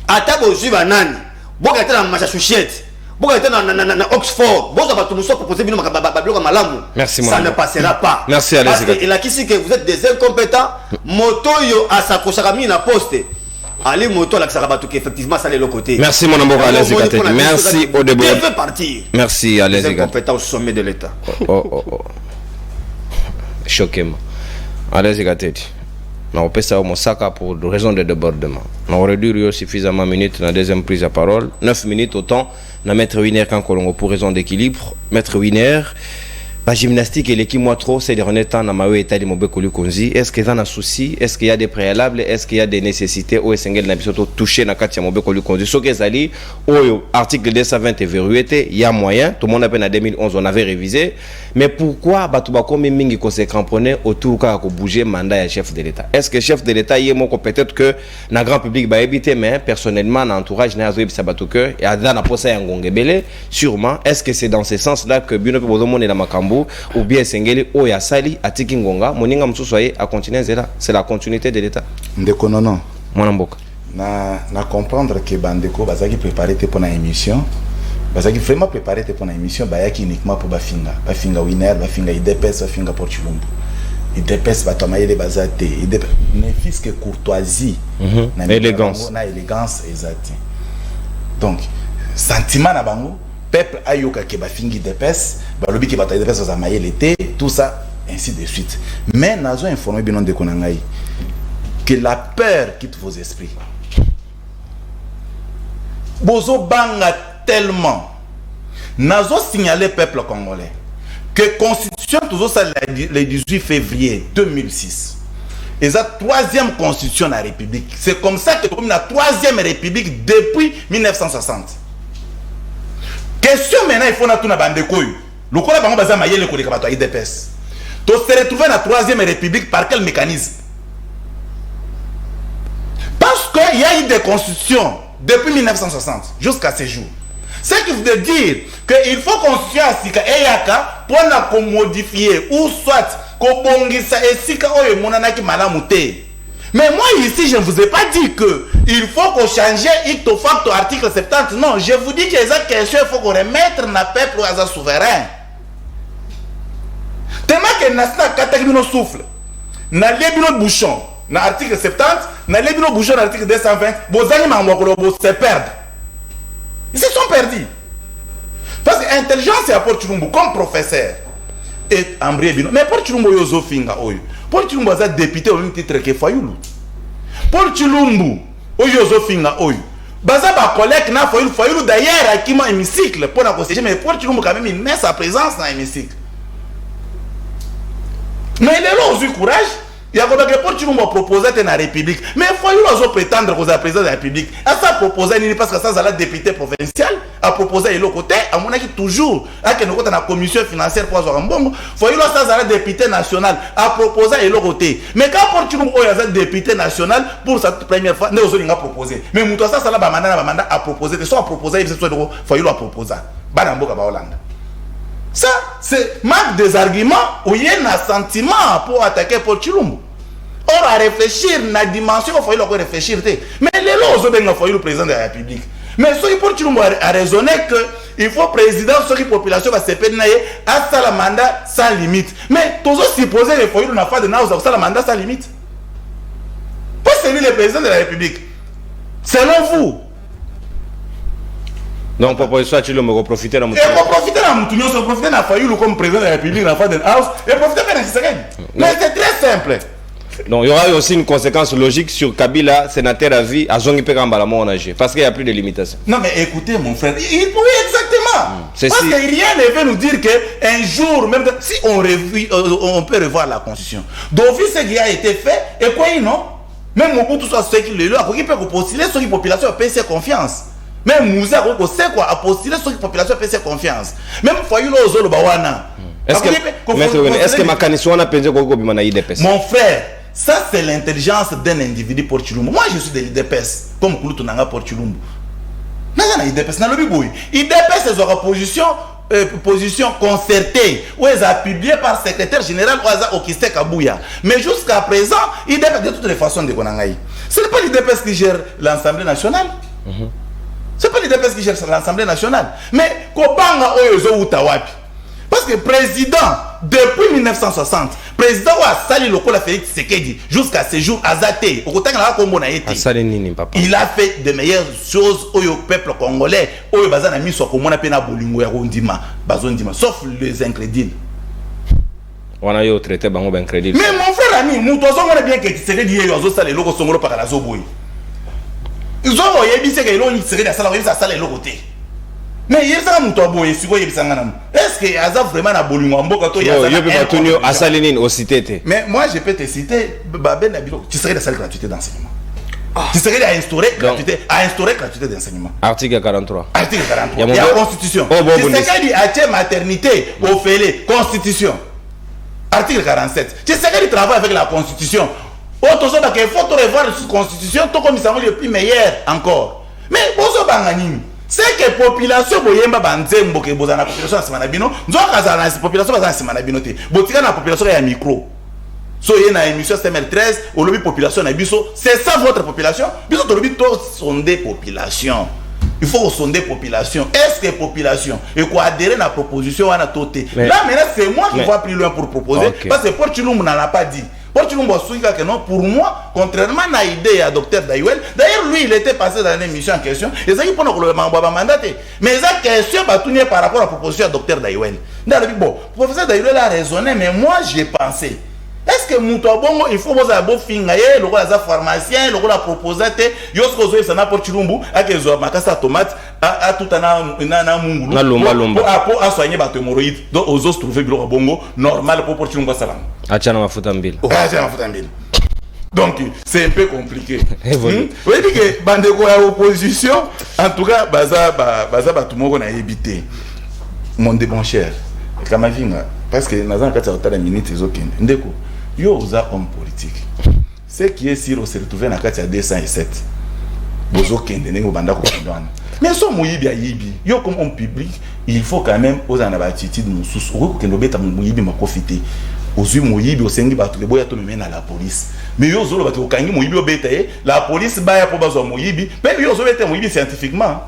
ata bozwi banani boka te na Massachusetts boka te na Oxford boza bato muso proposer bino biloko malamu ça ne passera pas merci allez parce que il a qu'ici que vous êtes des incompétents moto yo asakoshaka mi na poste allez moto la Sarabatu qui effectivement ça les côté. Merci mon amour allez merci au début. Je partir. Merci allez compétent au sommet de l'état. Oh. Choquement. Allez Gateti. On peut ça au Saka pour raison de débordement. On réduit suffisamment minutes dans la deuxième prise de parole. 9 minutes autant. Na maître Winer quand Colombo pour raison d'équilibre. Maître Winer. La gymnastique et l'équipe moi trop c'est dernier temps na mawe état de mobekolu konzi. Est-ce qu'il y a un souci? Est-ce qu'il y a des préalables? Est-ce qu'il y a des nécessités au Sengel na biso toucher na kati ya mobekolu konzi? So que zali au article 220 est verrouillé, il y a moyen. Tout le monde a peine en 2011 on avait révisé. Mais pourquoi batuba comme mingi ko se cramponner autour ka ko bouger mandat ya chef de l'État? Est-ce que chef de l'État y est moko peut-être que na grand public ba éviter mais personnellement na entourage na azoyi sabato que et ada na posa ya ngongebele sûrement est-ce que c'est dans ce sens-là que bino pe bozomo na makambo ou bien Sengeli Oya Sali Atiki Ngonga Moninga Msusoye à continuer c'est la continuité de l'État. Ndeko non. Mwanamboka. Na comprendre que Bandeko bazaki préparé pour une émission. Bazaki vraiment préparé pour une émission bayaki uniquement pour bafinga winner bafinga IDPS bafinga pour Chilumbu. IDPS batomaye bazate IDPS ne fils que courtoisie élégance na élégance exact. Donc sentiment na bango peuple ayoka ke bafingi IDPS balobi ke bata IDPS za maye l'été tout ça ainsi de suite mais nazo informer binon de konangai que la peur quitte vos esprits bozo banga tellement nazo signaler peuple congolais que constitution toujours ça le 18 février 2006 et la troisième constitution de la République c'est comme ça que comme la troisième République depuis 1960. Question maintenant il faut na tuna bandeko le kola bango baza mayele ko leka bato IDPS to se retrouver na troisième république par quel mécanisme? Parce que il y a eu des constitutions depuis 1960 jusqu'à ce jour. Ce qui veut dire que il faut constitution asika eyaka pour na ko modifier ou soit ko bongisa esika oyo monanaki malamu te. Mais moi ici, je ne vous ai pas dit que il faut qu'on change icto facto article 70. Non, je vous dis que les questions, il faut qu'on remette na peuple à souverain. Tellement que n'a catégorie souffle. Na lebino bouchon, na article 70, na lebino bouchon na article 220, vos animaux mokolo se perdent. Ils se sont perdus. Parce que l'intelligence est à Port Chilumbu comme professeur. Et Ambré Bino. Mais Port Chilumbu yozo finga oyo. Port Chilumbu a député au même titre que Fayulu. Port Chilumbu oyo finga oyo. Baza ba collègue na Fayulu d'ailleurs qui m'a hémicycle pour la conseiller mais Port Chilumbu quand même il met sa présence dans l'hémicycle. Mais il est là aussi courage. Il y a que Port Chilumbu a proposé dans la République. Mais Fayulu a prétendre qu'on a président de la République. À ça proposé parce que ça c'est la député provincial a proposé l'autre côté à mon avis toujours à que nous côté la commission financière pour avoir un bon Fayulu ça c'est la député national a proposé l'autre côté. Mais quand Port Chilumbu a député national pour sa première fois nous avons proposé. Mais Mouto ça c'est la mandat a proposé de soit proposé Fayulu a proposé. Banamboka ba Hollande. Ça, c'est manque des arguments où il y a un sentiment pour attaquer Port Chilumbu. Or, à réfléchir, dans la dimension, il faut réfléchir. Mais les lois, il faut le président de la République. Mais ce qui Port Chilumbu a raisonné qu'il faut président, ce qui population va se péter à ça le mandat sans limite. Mais tous supposer qu'il faut n'a pas de naus à ça le mandat sans limite. Pour c'est lui le président de la République. Selon vous. Donc, proposition, tu me profiter de la mouton. Et pour profiter de la mouton, on profiter de la Fayulu comme président de la République, dans la House, et profiter de la Tshisekedi. Mais c'est très simple. Donc, il y aura aussi une conséquence logique sur Kabila, sénateur à vie, à Zongi Pekambala, mon âge, parce qu'il n'y a plus de limitation. Non, mais écoutez, mon frère, oui, exactement. Parce si... que rien ne veut nous dire qu'un jour, même si on peut revoir la Constitution, d'office, ce qui a été fait, et quoi, non? Même Mobutu soit ce qui le après, il peut postuler sur une population paie ses confiance. Même Moussa, c'est quoi, à postuler sur une population paie ses confiance. Même Fayulu Ozolo Bawana. Est-ce que Makaniso a pensé qu'on a IDPS? Mon frère, ça c'est l'intelligence d'un individu pour Chilumbu. Moi je suis de l'IDPS, comme Kouloutou Nanga pour Chilumbu. N'a IDPS, n'a le biboui. IDPS c'est une position concertée, où elle a publié par secrétaire général Ouaza Okiste Kabouya. Mais jusqu'à présent, IDPS de toutes les façons de Konangaï. Ce n'est pas l'IDPS qui gère l'Assemblée nationale. Ce n'est pas l'IDPS qui gère l'Assemblée nationale. Mais Kobanga Oyozo Utawapi. Parce que président, depuis 1960, président a sali le col Félix Tshisekedi jusqu'à ce jour, il a fait de meilleures choses au peuple congolais, sauf les incrédules. On a eu traité bango ben crédit. Mais mon frère ami, nous devons bien que Tshisekedi ait osé saler le Songolo par la Zoboy. Ils ont yebisé que l'on Tshisekedi a salé le côté. Mais il y a est-ce que Aza vraiment a bolingo mboka mais moi je peux te citer Babel Nabilo qui serait la salle gratuité d'enseignement. Qui serait à instaurer gratuité d'enseignement. Article 43. Article 43. Il y a la constitution. Qui serait dit à maternité au félé constitution. Article 47. Qui serait dit travail avec la constitution. Autre chose qu'il faut revoir la constitution tout comme ils sont les plus meilleurs encore. Mais bozo bangani. C'est que la population boyemba banzembo ke bozana population na simana bino nzoka za na population bazana simana bino te botika na population ya micro so y na émission STML13 au lobby population na biso c'est ça votre population biso to lobby to sonder population il faut sonder population est-ce que population et quoi adhérer na proposition wana toté là maintenant c'est moi qui vais plus loin pour proposer parce que pour Chilumbu n'a pas dit. Pour moi, contrairement à l'idée à Dr Dayuel, d'ailleurs lui il était passé dans l'émission en question, et ça il peut nous le mandater. Mais la question va tourner par rapport à la proposition de Dr Dayuel. Bon, le professeur Dayuel a raisonné, mais moi j'ai pensé. Est-ce que Moutouabongo, il faut que vous ayez fingaye, le rôle des pharmaciens, le rôle de la proposate, yosko zoe sana pour Chilumbu, à que zo makasa tomate, à tout un mungulu, pour à soigner votre hémorroïde, donc aux os trouver le bongo normal pour Chilumbu salam. Achana mafutambil. Achana mafutambil. Donc c'est un peu compliqué. Vous voyez que bandeko à opposition, en tout cas, baza tout le monde a évité. Mon déboncher, Kamavinga, parce que nous avons 4 minutes, ils ont ndeko. Yo oza homme politique. Ce qui est sûr, se retrouver dans la carte 207. Bozo kende nengo banda ko ndwana. Mais so moyibi ya yibi. Yo comme homme public, il faut quand même oza na ba attitude mususu. Oko kendo beta moyibi makofite. Ozu moyibi osengi batu le boya to mena la police. Mais yo zolo batu okangi moyibi obeta la police baya po bazo moyibi. Mais yo zo beta moyibi scientifiquement.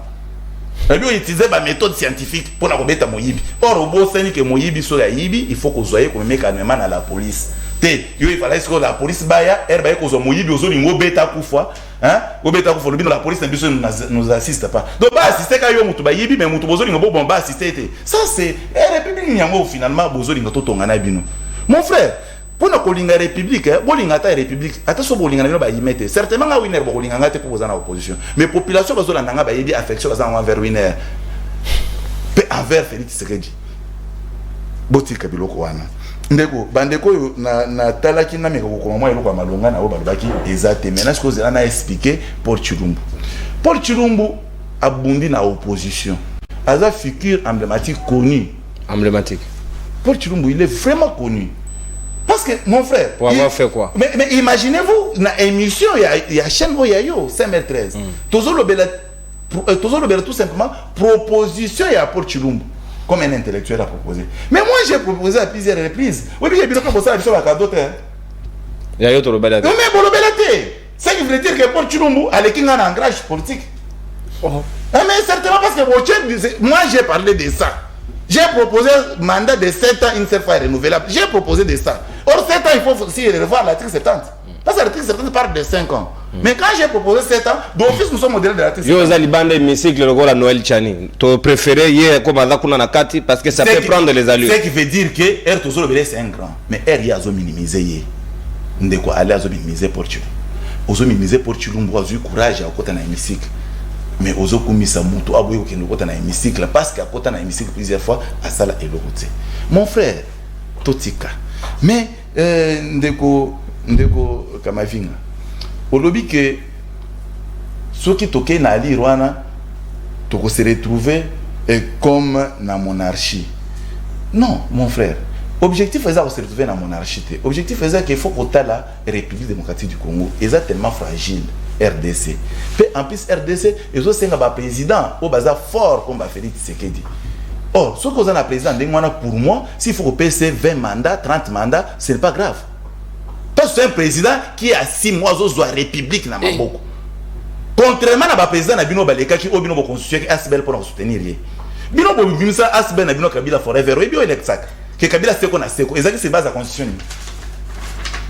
Lui utiliser la méthode scientifique pour la remettre moyibi. Or au beau seni que moyibi so ya yibi, il faut qu'on soit comme mec calmement à la police. Il fallait que la police baya herba ko zo moyibi ozo lingo beta kufa hein obeta kufa lobino la police nous assiste pas donc ba assister ka yo mutu ba yibi mais mutu bozo lingo bon ba assister ça c'est république nyango finalement bozo lingo to tonga na bino mon frère pour na kolinga république bolinga ta république attention bolinga na ba yimete certainement nga winner bolinga ngate pour bozana opposition mais population bazo la nanga ba yibi affection bazana envers winner pe envers Félix Tshisekedi botika biloko wana ndeko bandeko na talaki na meko ko mwa eloko malonga na obalobaki ezate maintenant ce que on a expliqué pour Chilumbu abundi na opposition aza figure emblématique connue pour Chilumbu il est vraiment connu parce que mon frère pour avoir fait quoi mais imaginez-vous na émission il y a chaîne Oyayo 5h13 tozolo bela tout simplement proposition ya pour Chilumbu comme un intellectuel a proposé. Mais moi j'ai proposé à plusieurs reprises. Oui, mais j'ai bien proposé à la cadeau. Il y a autre belate. Non mais bon belate. Ça qui veut dire que pour Chilumbu, avec un ancrage politique. Mais certainement parce que moi j'ai parlé de ça. J'ai proposé un mandat de 7 ans, une seule fois renouvelable. J'ai proposé de ça. Or 7 ans, il faut aussi revoir l'article 70. Parce que l'article 70 parle de 5 ans. Mais quand j'ai proposé 7 ans, d'office nous sommes modèles de l'article 70. Yo zalibande hémicycle le gola Noël Chani. Tu préféré hier comme Azakuna Nakati parce que ça peut prendre les allures. Ce qui veut dire que R Tozolo Belé c'est un grand. Mais R Yazo minimiser. Ndeko aller Azo minimiser pour Chilumbu. Ozo minimiser pour Chilumbu Azo courage à côté na hémicycle. Mais Ozo Kumisa Mutu Aboyo Kendo côté na hémicycle parce qu'à côté na hémicycle plusieurs fois à Sala et l'autre. Mon frère Totika. Mais ndeko Kamavinga. Au lobby que ceux qui toquent na l'Irwana, se retrouver comme na monarchie. Non, mon frère. Objectif faisait se retrouver dans la monarchie. Objectif faisait qu'il faut que la République démocratique du Congo est tellement fragile. RDC. Puis en plus RDC, ils ont un président au bazar fort comme Félix Tshisekedi. Or, ce que vous avez un président, pour moi, s'il faut passer 20 mandats, 30 mandats, ce n'est pas grave. Parce que c'est un président qui a 6 mois de la République dans Maboko. Contrairement à un président Nabino Baleka qui a une constitution qui est Asbel pour soutenir. Bino Bimisa Asbel Nabino Kabila Forever, et bien il est que Kabila Seko na Seko, et ça c'est base à la constitution.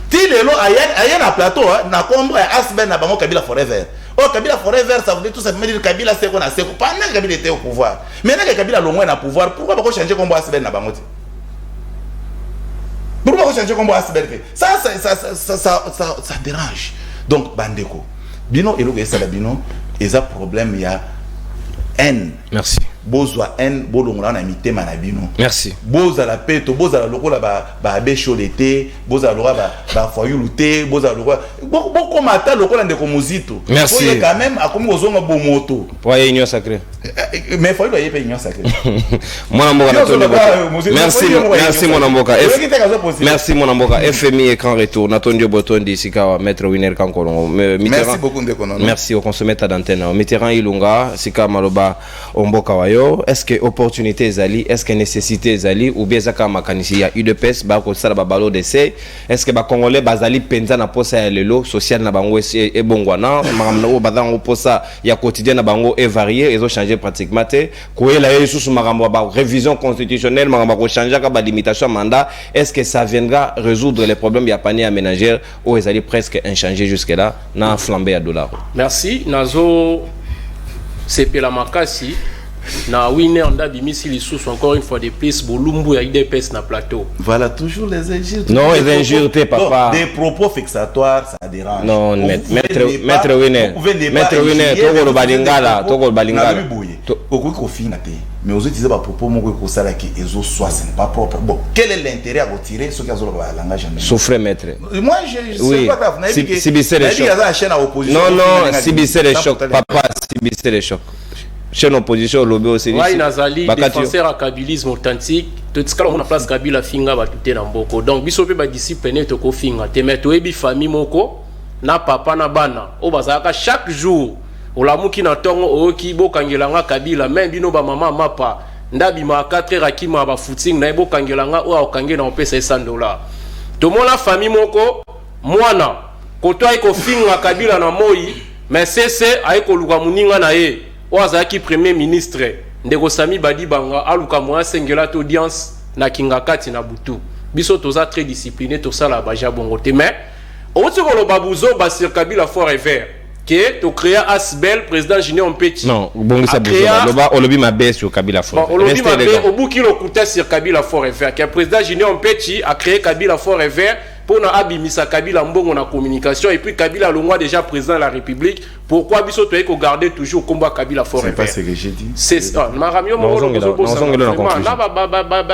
Tilelo ayen na plateau na kombo ya Asbel na bango Kabila Forever. Oh Kabila Forever ça veut dire tout simplement dire Kabila Seko na Seko. Pendant que Kabila était au pouvoir. Maintenant que Kabila loin na pouvoir, pourquoi pas changer kombo Asbel na bango? Pourquoi changer kombo Asbel? Ça dérange. Donc Bandeko. Bino elo ke sala bino, eza problème ya haine. Merci. Bozwa haine, bolongola na mitema na bino. Merci. Boza la peto, boza la lokola ba besho l'été, boza lokola ba foyuluté, boza lokola boko mata lokola ndeko muzito. Merci. Faut quand même akomi ozonga bo moto. Pour y union sacrée. Mais faut y union sacrée. Mon amboka merci mon amboka. Merci mon amboka. FMI écran retour. Natondio Botondi Sikawa maître Winner Kankolongo. Merci beaucoup ndeko nono. Merci au consommateur d'antenne. Mitterrand Ilunga Sika Maloba Omboka Wayo. Est-ce que opportunité zali, est-ce que nécessité zali ou bien zaka makanisi ya UDPS ba ko sala ba balo d'essai? Est-ce que ba congolais bazali penza na posa ya lelo social na bango e bongwana makamna o badango posa ya quotidien na bango est varié, ils ont changé pratiquement te ko ela yesu sous makambo ba révision constitutionnelle makambo ko changer ka ba limitation mandat. Est-ce que ça viendra résoudre les problèmes ya panier aménagère ou ils allaient presque inchangé jusque là na flambé à dollar? Merci nazo c'est la makasi. Na Winner Ndabimisi les sous encore une fois de plus Bolumbu ya IDPS na plateau. Voilà toujours les injures. Non, les injures papa. Des propos vexatoires ça dérange. Non, maître Winner. Maître Winner, toko balingala, toko balingala. Pourquoi qu'on finit mais aux autres ils disent propos mon que ça là qui ezo soit ce n'est pas propre. Bon, quel est l'intérêt à retirer ce qu'ils ont le langage jamais. Souffrez maître. Moi je pas grave, si bissé les chocs. Non, si bissé les chocs papa, si bissé les chocs. Chez l'opposition, lobby aussi. Oui, Nazali, défenseur à kabylisme authentique. Tout ce qu'on a place Kabila Finga va tout dans beaucoup. Donc, bisope ba discipliné to ko Finga. Te mettre ebi famille moko na papa na bana. O bazaka chaque jour. O la muki na tongo o ki bo kangelanga Kabila même bino ba mama mapa. Ndabi ma 4 heures akima ba footing na bo kangelanga o kange na opesa $100. To mona famille moko mwana kotoa iko Finga Kabila na moi mais c'est aiko luka muninga na ye. Oazaki premier ministre ndeko Sami Badibanga aluka moya sengela to audience na kingakati na butu biso toza très discipliné to sala baja bongo te mais otiko lo babuzo ba sur Kabila Forever que to créa Asbel président Junior Mpeti non bongo sa buzo loba olobi mabe sur Kabila Forever olobi mabe obuki lo kuta sur Kabila Forever que président Junior Mpeti a créé Kabila Forever pour na abimisa Kabila mbongo na communication et puis Kabila longwa déjà président de la République. Pourquoi biso to eko garder toujours combat Kabila Forever? C'est pas ce que j'ai dit. C'est ça. Maramio moro na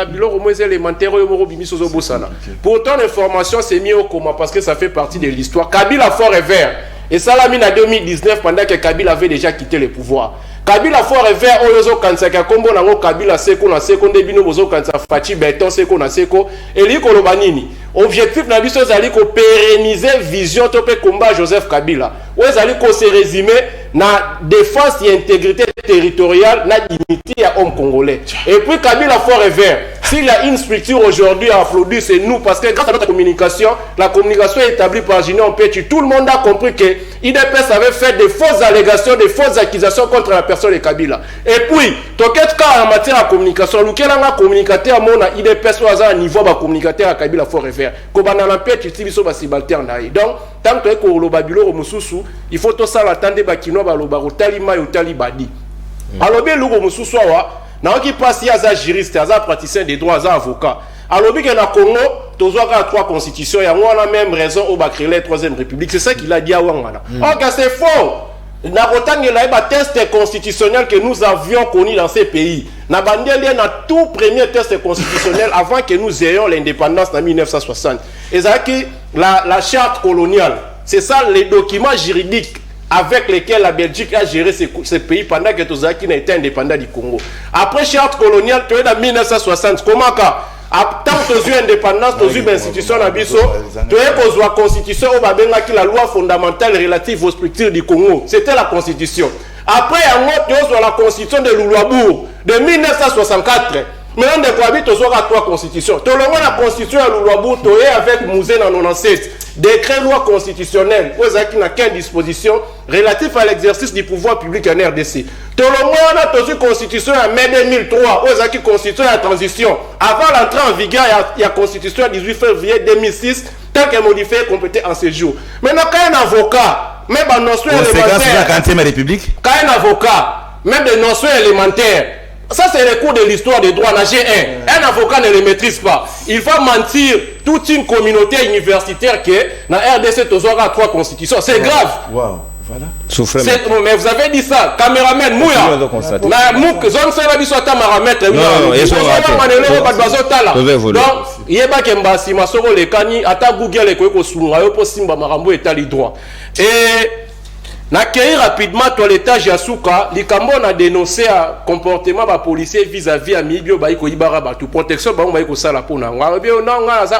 biloko moins élémentaire yo moro bimiso zo bosana. Pourtant l'information c'est mis au coma parce que ça fait partie de l'histoire. Kabila Forever et ça l'a mis en 2019 pendant que Kabila avait déjà quitté le pouvoir. Kabila Forever oyozo kansaka kombo nango Kabila Seko na Seko nde bino bozo kansa Fachi Beton Seko na Seko eliko loba nini objectif na biso zali ko pérenniser vision to pe combat Joseph Kabila ou zali ko se résumer na défense et intégrité territoriale na dignité à homme congolais et puis Kabila Forever s'il y a une structure aujourd'hui à applaudir c'est nous parce que grâce à notre communication la communication établie par Junior Mpeti tout le monde a compris que IDPS avait fait de fausses allégations des fausses accusations contre la personne de Kabila et puis toquette cas en matière de communication lequel a communicateur à mon IDPS ou à niveau de communicateur à Kabila Forever kobana na Mpeti tibiso ba subalterne na donc tant que ko loba biloko mususu il faut to sala tande ba kino ba loba rotalima yotali badi alobe luko mususu wa na qui passe ya za juriste za praticien des droits za avocat alobi que na Congo tozwaka 3 constitutions ya ngwana même raison au ba créer la 3e république c'est ça qu'il a dit à Wangana ok c'est faux na kotangela ba test constitutionnel que nous avions connu dans ces pays na bandeli na tout premier test constitutionnel avant que nous ayons l'indépendance en 1960 et ça qui la charte coloniale c'est ça les documents juridiques avec lesquels la Belgique a géré ce pays pendant que Tozaki n'a été indépendant du Congo. Après charte coloniale, tu es en 1960. Comment ça? Tant que tu as indépendance, tu as une institution à Bisso, tu as une constitution qui la loi fondamentale relative aux structures du Congo. C'était la constitution. Après, tu as la constitution de Louloabourg de 1964. Maintenant, tu as trois constitutions. Tu as la constitution de Louloabourg, tu es avec Mouzé en 97. Décret loi constitutionnelle, qui n'a qu'une disposition relative à l'exercice du pouvoir public en RDC. Tout le monde a une constitution en mai 2003, qui constitue la transition. Avant l'entrée en vigueur, il y a la constitution le 18 février 2006, tant qu'elle modifiée et complétée en séjour. Maintenant, quand un avocat, même en notion élémentaire, quand un avocat, même des notions élémentaires, ça c'est le cours de l'histoire des droits, la G1. Un avocat ne le maîtrise pas. Il va mentir toute une communauté universitaire qui est dans RDC, tu auras trois constitutions. C'est grave. Wow. Voilà. Souffrez. Mais vous avez dit ça. Caméraman, Mouya. Mais Mouk, zone seul habit soit tamaramètre. Non, ils sont ratés. Donc, il y a pas qu'un bassi, ma soro les cani, ata Google et quoi sunga, yo simba marambo et tali droit. Et n'accueilli rapidement toi l'étage Yasuka, Likambo a dénoncé un comportement des policiers vis-à-vis à Mibio Baïko Ibara Batu. Protection Baïko Sala Pona. On a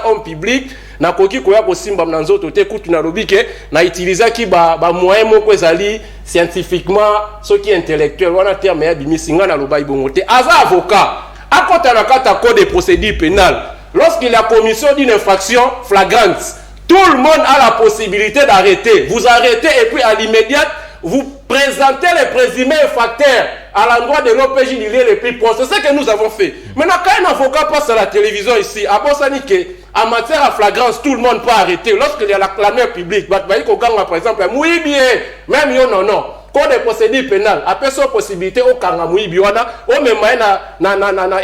homme public, na koki koya ko simba mnanzo tote kutu na lobike, na utiliser ki ba moyen moko ezali scientifiquement, ce qui est intellectuel, on a terme ya bimisinga na lobai bongote. Aza avocat, à côté na kata code de procédure pénale, lorsqu'il y a commission d'une infraction flagrante, tout le monde a la possibilité d'arrêter. Vous arrêtez et puis à l'immédiat, vous présentez les présumés facteurs à l'endroit de l'OPJ du lieu le plus proche. C'est ce que nous avons fait. Maintenant, quand un avocat passe à la télévision ici, à Bossanike, en matière à flagrance, tout le monde peut arrêter. Lorsqu'il y a la clameur publique, par exemple, oui, bien, même yo, non. Code de procédure pénale, après cette possibilité, au Kangamoui Biwana, au même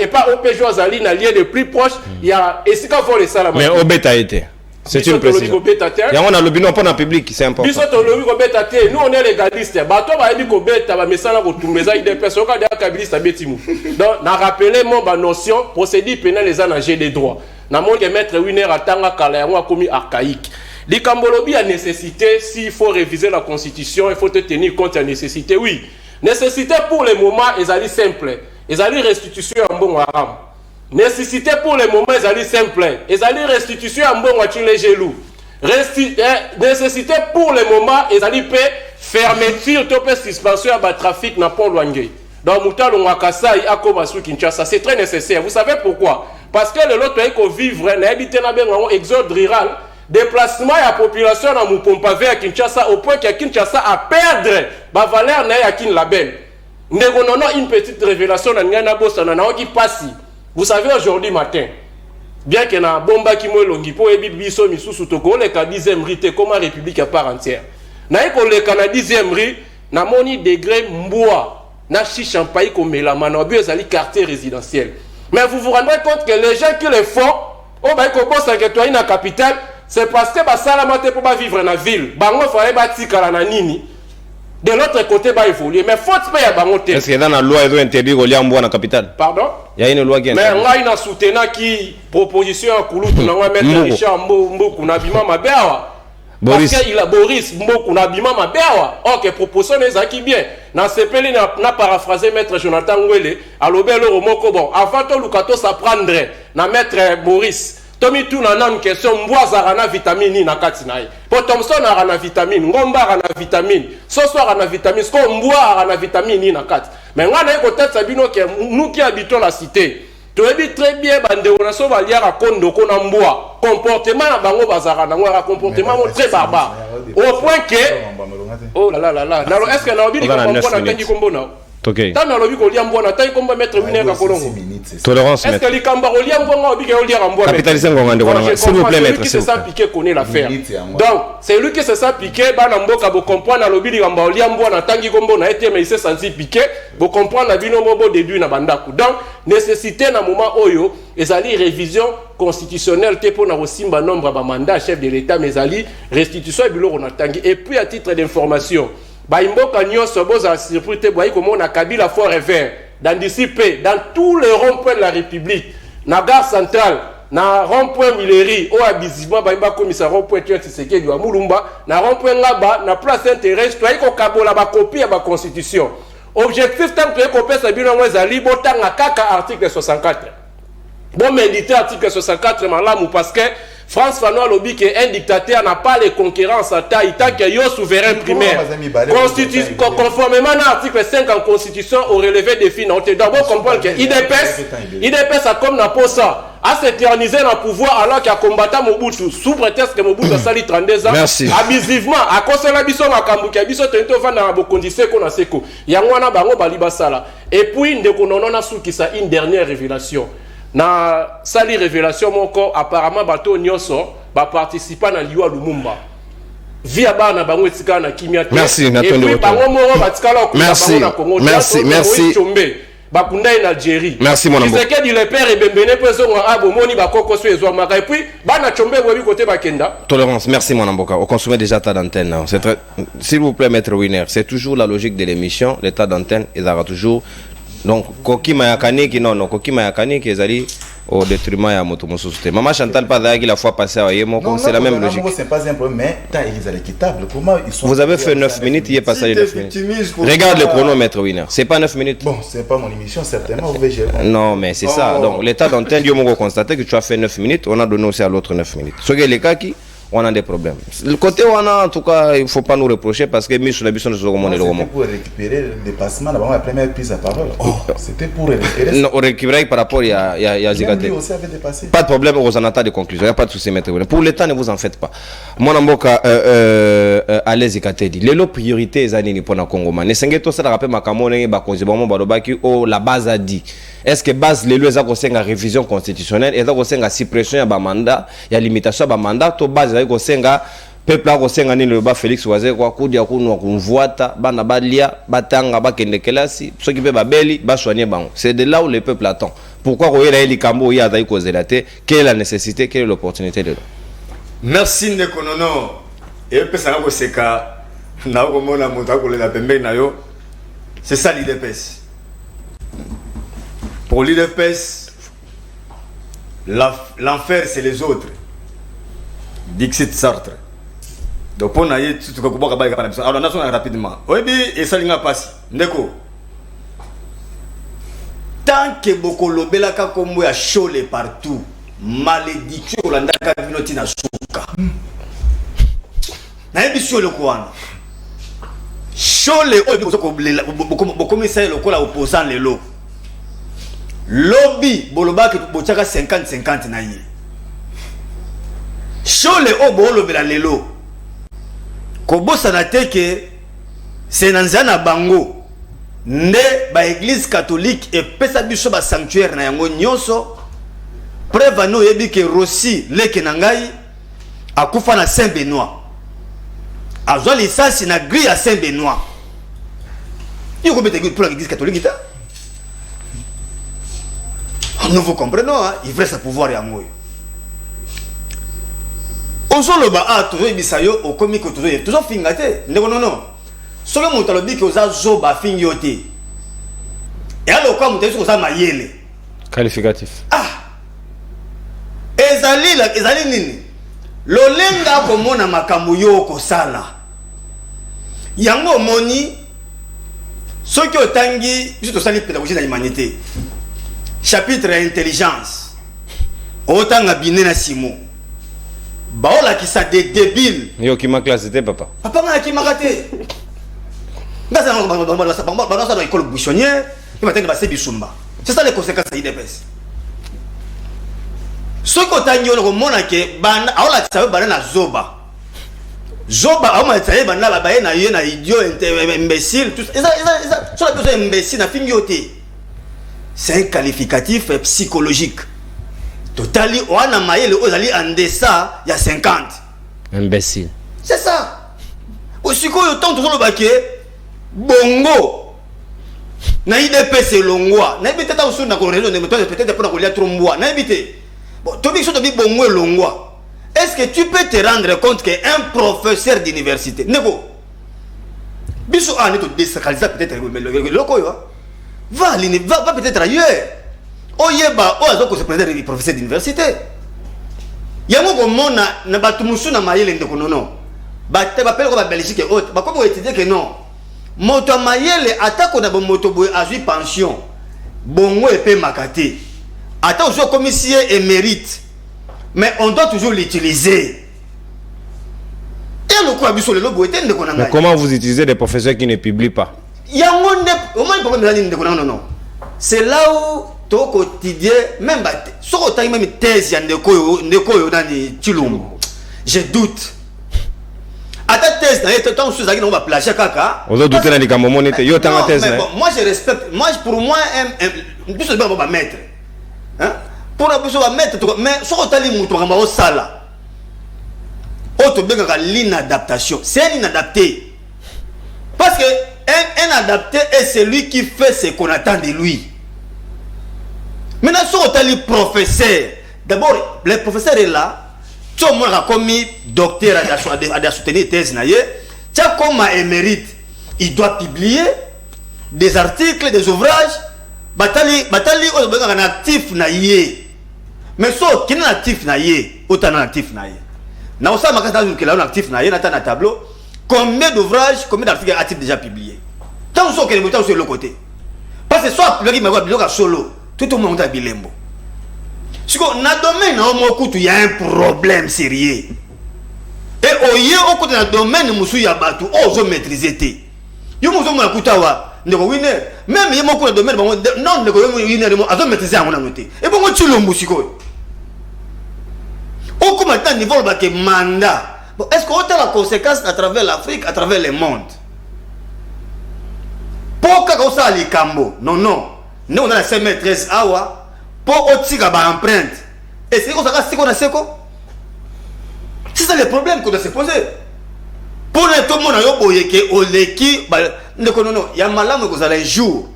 et pas OPJ aux alliés, dans le lieu le plus proche, il y a. Et c'est quand il faut les salariés. Mais au bêta été. C'est une précision. Il y a un lobby non pas dans le public, c'est important. Nous on est légaliste. Bato ba dit ko beta ba mesala ko tumeza ide personne ka dia kabiliste betimu. Donc na rappeler mon ba notion procédure pénale les anager des droits. Na mon que maître Winer atanga kala yango commis archaïque. Likambolobi a nécessité s'il faut réviser la constitution, il faut tenir compte de la nécessité. Oui. Nécessité pour le moment est simple. Ils allaient restitution en bon haram. Nécessité pour le moment, ils allaient simple. Ils allaient restitution en bon les gelou. Nécessité pour le moment, ils allaient payer fermeture, topé suspension à trafic n'a pas loin. Dans Moutalo Wakasa, il y a comme Kinshasa. C'est très nécessaire. Vous savez pourquoi? Parce que le lot est vivre, n'habite pas dans exode rural, déplacement et la population dans Moupompave à Kinshasa, au point que Kinshasa a perdre la valeur n'a kin label. Nous avons une petite révélation dans Ngana Bossa, qui passe. Vous savez, aujourd'hui matin, bien qu'il y ait un bomba qui m'a longi pour éviter biso misusu toko le 10e rite comme la République à part entière. Na eko le 10e ri na moni degré mboa na chi champagne comme la manobu ezali quartier résidentiel. Mais vous vous rendez compte que les gens qui le font, au ba eko bossa que toi na capitale, c'est parce que ba salamate pour ba vivre na ville. Bango fallait ba tikala na nini. De l'autre côté, va évoluer. Mais faut payer à Bangote. Est-ce que dans la loi, ils ont interdit au Liambo dans la capitale? Pardon? Il y a une loi qui est. Mais on a soutenu qui proposition à Kouloutou, on va mettre Richard Mboku, on a bimé ma béawa. Parce qu'il a Boris Mboku, on a bimé ma béawa. Ok, proposition est acquis bien. Dans ce pays, on a paraphrasé maître Jonathan Ouele, à l'obélo Romoko. Bon, avant tout, Lukato s'apprendrait, na maître Boris. Tomi tout na une question mboza rana vitamine na katinai. Pour Thomson rana vitamine, ngomba rana vitamine, soso rana vitamine, sko mboa rana vitamine na kat. Mais ngana eko tête sabino que nous qui habitons la cité, tu es très bien bande on a so valia ra kondo ko na mboa. Comportement na bango bazara na ngora comportement très barbare. Au point que oh là là. Nalo est-ce que na obi ko mbona tangi kombo na? OK. Tant na lobi ko liambo na tangi kombo mettre Winer ka kolongo. Tolérance. Est-ce que les Kambaro liambo na obi ko liambo na? Capitalisme ngomande kona. S'il vous plaît maître. C'est ça piqué connaît l'affaire. Donc, c'est lui qui se sent piqué, bana mboka bo comprendre na lobi Kambaro liambo na tangi kombo na été mais il s'est senti piqué, bo comprendre na bino bobo début na bandaku. Donc, nécessité na moment oyo, ezali révision constitutionnelle te pour na osimba nombre ba mandat chef de l'état mais ezali restitution biloko na tangi. Et puis à titre d'information, Baimboka nyonso boza surpris te boyi comme on a Kabila fort et vert d'anticiper dans tous les ronds-points de la République, na gare centrale, na rond-point Wileri o abizima ba commissaire rond-point Tshisekedi wa Mulumba na rond-point Ngaba na place intérêt to iko kabola ba copie ya ba constitution objectif tant que ko pesa bino ngweza libo tanga kaka article 64 bon méditer article 64 malamu parce que France Fanon lobby que un dictateur n'a pas les concurrences à taille tant que yo souverain primaire conformément à l'article 5 en constitution au relevé des fins on te doit comprendre que IDPS a comme n'a pas ça à s'éterniser dans le pouvoir alors qu'il a combattu Mobutu sous prétexte que Mobutu a sali 32 ans abusivement à cause de la bison à Kambuki biso tento va dans beaucoup conditions qu'on a seko yangwana bango baliba sala et puis ndeko nonona souki ça une dernière révélation na sali révélation moko apparemment bato nyonso ba participer na liwa Lumumba via bana bango etika na kimia te merci et puis bango moko batikala ko merci merci bakunda en Algérie merci mon amour c'est que le père et bembene peso ngo abomoni bakoko so ezwa maka et puis bana chombe bobi côté bakenda tolérance merci mon amboka on consomme déjà ta d'antenne c'est très s'il vous plaît maître Winner c'est toujours la logique de l'émission l'état d'antenne il aura toujours donc kokima ya kaniki non kokima ya kaniki ezali au détriment ya moto mosusu maman Chantal Padaki la fois passée à Yemoko c'est la même logique c'est pas un problème mais tant ils sont équitables comment ils sont vous avez fait 9 minutes il est passé 9 minutes regarde le chronomètre Winner c'est pas 9 minutes bon c'est pas mon émission certainement vous verrez non mais c'est ça donc l'état d'antenne Yomoko constaté que tu as fait 9 minutes on a donné aussi à l'autre 9 minutes ce que les cas qui on a des problèmes. Le côté on a en tout cas, il ne faut pas nous reprocher parce que Michel Nabisson nous a c'était pour récupérer le dépassement d'abord la première prise à parole. C'était pour récupérer. Non, on récupère par rapport à Zigate. Lui aussi avait dépassé. Pas de problème, on en attend des conclusions. Il n'y a pas de souci, maître. Pour l'État, ne vous en faites pas. Moi, Namboka, allez Zigate dit. Les priorités, les années pour le Congo. Ne s'engagez tout ça, rappelle ma camone, bakonzibamo, barobaki, oh la base a dit. Est-ce que base les lois ont révision constitutionnelle et ont suppression ya mandat, ya limitation ya mandat, to base ya kosenga peuple a kosenga ni le ba Félix Oise kwa kudia kunwa kunvuata bana balia batanga bakende kelasi ceux qui peut babeli ba soigner bango. C'est de là où le peuple attend. Pourquoi koyela eli kambo ya dai kozelate, quelle est la nécessité, quelle est l'opportunité de là. Merci Ndekonono. Et pesa ko seka na ko mona muta ko la pembe na yo. C'est ça l'IDPS. Pour l'IDPS, l'enfer c'est les autres. Dixit Sartre. Donc pour naïe, tu peux pas parler comme ça. Alors nation rapidement. Oui, et ça l'inga passe. Ndeko. Tant que beaucoup lobela ka kombo ya chole partout, malédiction landa ka binoti na suka. Na ebisio le kwana. Chole o beaucoup misé le kola opposant les lots. Lobby bolobaki bochaka 50-50 na ye. Chole o bolobela lelo. Ko bossa na teke c'est nanzana bango. Nde ba église catholique et pesa biso ba sanctuaire na yango nyonso. Preuve no yebi ke Rossi leke na ngai akufa na Saint-Benoît. Azwa lisasi na grille à Saint-Benoît. Yoko bete pour l'église catholique ta. Nous vous comprenons, hein? Il veut sa pouvoir et amour. Ozoloba a toujours ibisayo au comique toujours fingate. Non. Ce que mon talobi que osa zoba fingote. Et alors quoi mon talobi osa mayele. Qualificatif. Ah. Ezali nini. Lolenga komona makambo yo ko sala. Yango moni. Ce que otangi, biso sali pédagogie de l'humanité. Chapitre intelligence. Autant abiné na Simon. Baola qui ça des débiles. Yo qui m'a classé papa. Papa m'a qui m'a raté. Dans ça dans l'école bouchonnière, il m'a dit passer bisumba. C'est ça les conséquences de l'IDPS. Ce que t'as au monde que ban aola qui ça ban na zoba. Zoba a m'a dit ban na ba na idiot imbécile tout ça sur la personne imbécile na fingoté. C'est un qualificatif psychologique. Totali oana mayele ozali andesa ya 50. Imbécile. C'est ça. Aussi ko yo tant toujours le baké bongo. Na IDPS longwa. Na ibité ta usu na ko raison peut-être pour na trop mboa. Na ibité. Bon, to bi so to bi bongo longwa. Est-ce que tu peux te rendre compte que un professeur d'université nego biso ani to désacraliser peut-être le koyo va peut-être ailleurs. Oyeba, se présenter les professeurs d'université. yango komona na batu musu na mayele ndeko nono bate bapele ko ba Belgique et autres bakomo étudier que non moto mayele atako na moto boy azui pension bongo epé makate ata ozo commissaire émérite mais on doit toujours l'utiliser. Et le quoi biso le lobo était ndeko nanga. Mais comment vous utilisez des professeurs qui ne publient pas? Yango ne au moins problème ndeko nanga non. C'est là où au quotidien même so otangi même thèse ya ndeko yo nani Chilumbu. Je doute. Ata thèse na yeto tant chose akina on va plagier kaka. Ozo douter na likambo monete yo tanga thèse na. Moi je respecte moi pour moi biso ba maître. Hein? Pour la biso ba maître mais so otali muto kamba o sala. Auto bengaka l'inadaptation. C'est inadapté. Parce que un adapté est celui qui fait ce qu'on attend de lui. Maintenant, si on est professeur, d'abord, le professeur est là, tu as commis docteur à soutenir thèse, tu as comme émérite, il doit publier des articles, des ouvrages, batali un actif naïe. Mais si on est actif naïe, autant actif naïe. Na osa makasa que là on actif naïe, na ta tableau, combien d'ouvrages, combien d'articles actifs déjà publiés. Tant que les sur le côté. Parce que soit le qui m'a dit solo. Tout le monde a bilembo. Si on a domaine il y a un problème sérieux. Et au lieu au côté de domaine musu ya batu ozo maîtriser té. Yo muso mo kutawa ndeko winner même yemo ko domaine non ndeko yo winner mo azo maîtriser ngona noté. Et bon tu lo musiko. Au comment tant niveau ba que mandat. Bon est-ce qu'on a la conséquence à travers l'Afrique, à travers le monde? Pourquoi comme ça les cambo? Non. Nous on a la CM13 awa pour otika ba empreinte. Et c'est comme ça qu'on a seko. C'est ça le problème qu'on doit se poser. Pour tout le monde yo boye ke oleki ba ndeko non ya malamu ko za un jour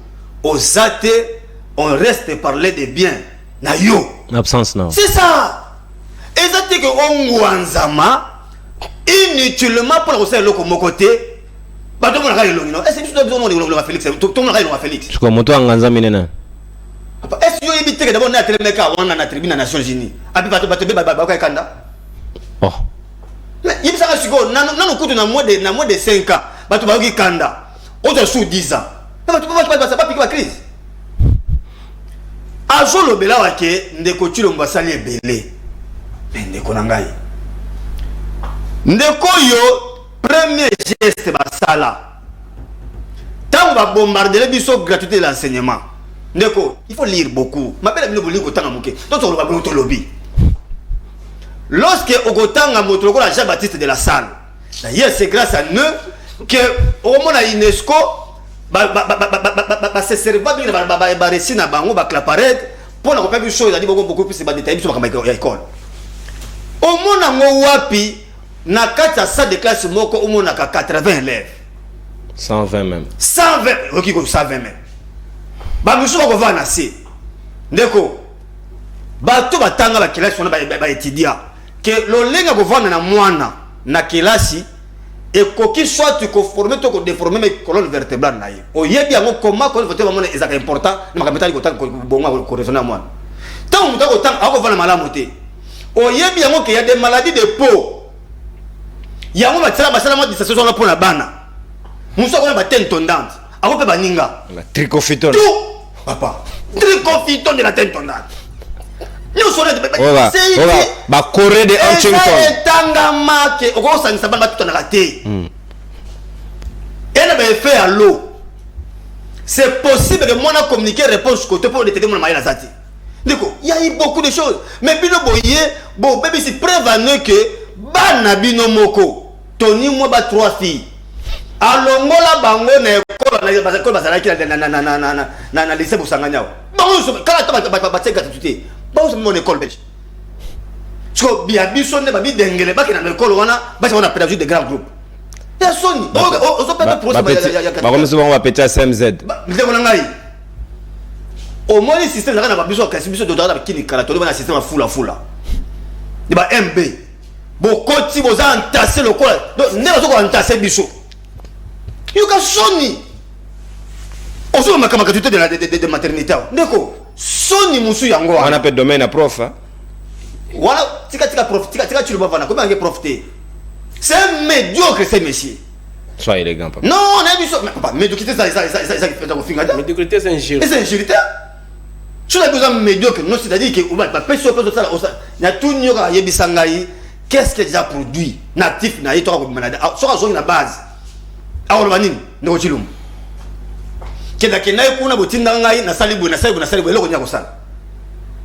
aux athées on reste parler de bien na yo. Absence non. C'est ça. Et ça dit que on wanzama inutilement pour le loko mokoté. Bah tout le monde a eu non. Est-ce que tout le monde a Félix? Tout le monde a eu Félix. Je comprends toi en minena. Est-ce que vous évitez que d'abord na telemeka on a tribune des Nations Unies. Abi ba kanda. Oh. Mais il ça siko na kutu na moins de 5 ans. Ba to ba kanda. Autre sous 10 ans. Ba to pas piquer la crise. Ajo lo bela wa ke ndeko Chilombo sali ebele. Ndeko nangai. Ndeko yo premier geste basala. Tant on va bombarder les biso gratuité de l'enseignement. Ndeko, il faut lire beaucoup. Ma belle amie lire autant amuke. Donc on va beaucoup lobby. Lorsque Ogotanga motoko la Jean-Baptiste de la Salle. D'ailleurs, c'est grâce à nous que au moment la UNESCO se serva bien ba récit na bango ba claparette pour na pas chose a dit beaucoup plus ba détails sur la école. Au moment ngo wapi na kati sa de classe moko au mona ka 80 élèves 120 même 120 OK ko 120 même ba musu ko va na se ndeko ba to batanga ba classe on ba étudiant que lo lenga ko vana na mwana na classe et koki soit tu conformer to ko déformer mes colonnes vertébrales na ye o yebi yango comment ko voter mona ezaka important na makapitali ko tango bonga ko raisonner mwana tant muta ko tango ako vana malamu te o yebi yango que y a des maladies de peau. Il y a un matériel basala moi dissertation là pour la bana. Muso ko ba tente tondante. Ako pe baninga. la trichophyton. Tout papa. Trichophyton de la tente tondante. Nous sommes c'est ba corée de Huntington. Et tanga make o ko sanisa ba tout na raté. Elle avait fait à l'eau. C'est possible que moi na communiquer réponse côté pour détecter mon maïla zati. Diko, il y a eu beaucoup de choses. Mais bino boye, bon bébé c'est prévenu que bana bino moko toni mo ba 3 filles alongola bango na école bazalaki na lycée Busanganyao bango so kala ta ba tseka tuté bango so mon école belge so bia biso ne ba bi dengele ba kina na école wana ba on a pédagogie de grands groupes personne o so pas pour ça ba comme souvent on va péter à CMZ ndeko ngai au moins le système na ba biso kasi biso dodora ba kini kala to ba na système fula de ba MB bokoti boza entassé le quoi donc ne bazo ko entassé biso yuka soni ozo makama katuté de maternité ndeko soni musu yango on appelle domaine à prof voilà tu le vois, comment il profiter? C'est un médiocre, c'est monsieur. Sois élégant, papa. Non, on a vu ça. Mais papa, médiocrité, ça fait Médiocrité, c'est un giro. c'est injurité. Tu as besoin de médiocre, non, c'est-à-dire que il y a tout qu'est-ce qui est déjà produit natif, na yito ko manada. Sur la base. Alors manin, no chilum. Keda kenai kuna botinda ngai na salibu eloko nya ko sala.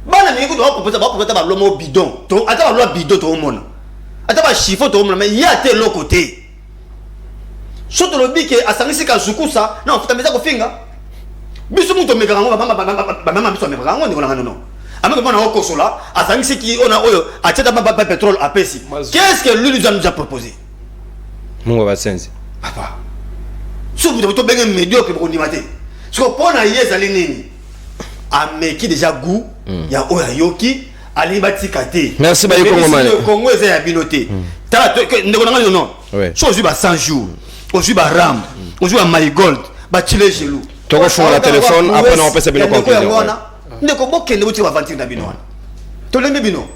Bana mi ko do proposer ba lomo bidon. To ata ba lo bidon to mona. Ata ba chiffon to mona mais il y a tel côté. Soto lo bi ke asangisi ka sukusa na futa meza ko finga. Biso muto meka ngo ba biso meka ngo ndiko non. Avec mon Okosola, à Sanxi qui on a un pétrole à Pessi. Qu'est-ce que lui nous a déjà proposé? Mon va sensi. Papa. Si vous avez tout bien médiocre pour nous mater. Ce qu'on prend à Yes Alinini. À Meki déjà goût, il y a Oyayoki, Alibati Kate. Merci Baye Kongomane. Le Congo est habilité. Non. Chose à 100 jours. On joue à Ram, on joue à Marigold, Bachile Gelou. Tu refonds le téléphone, après on peut se bien conclure.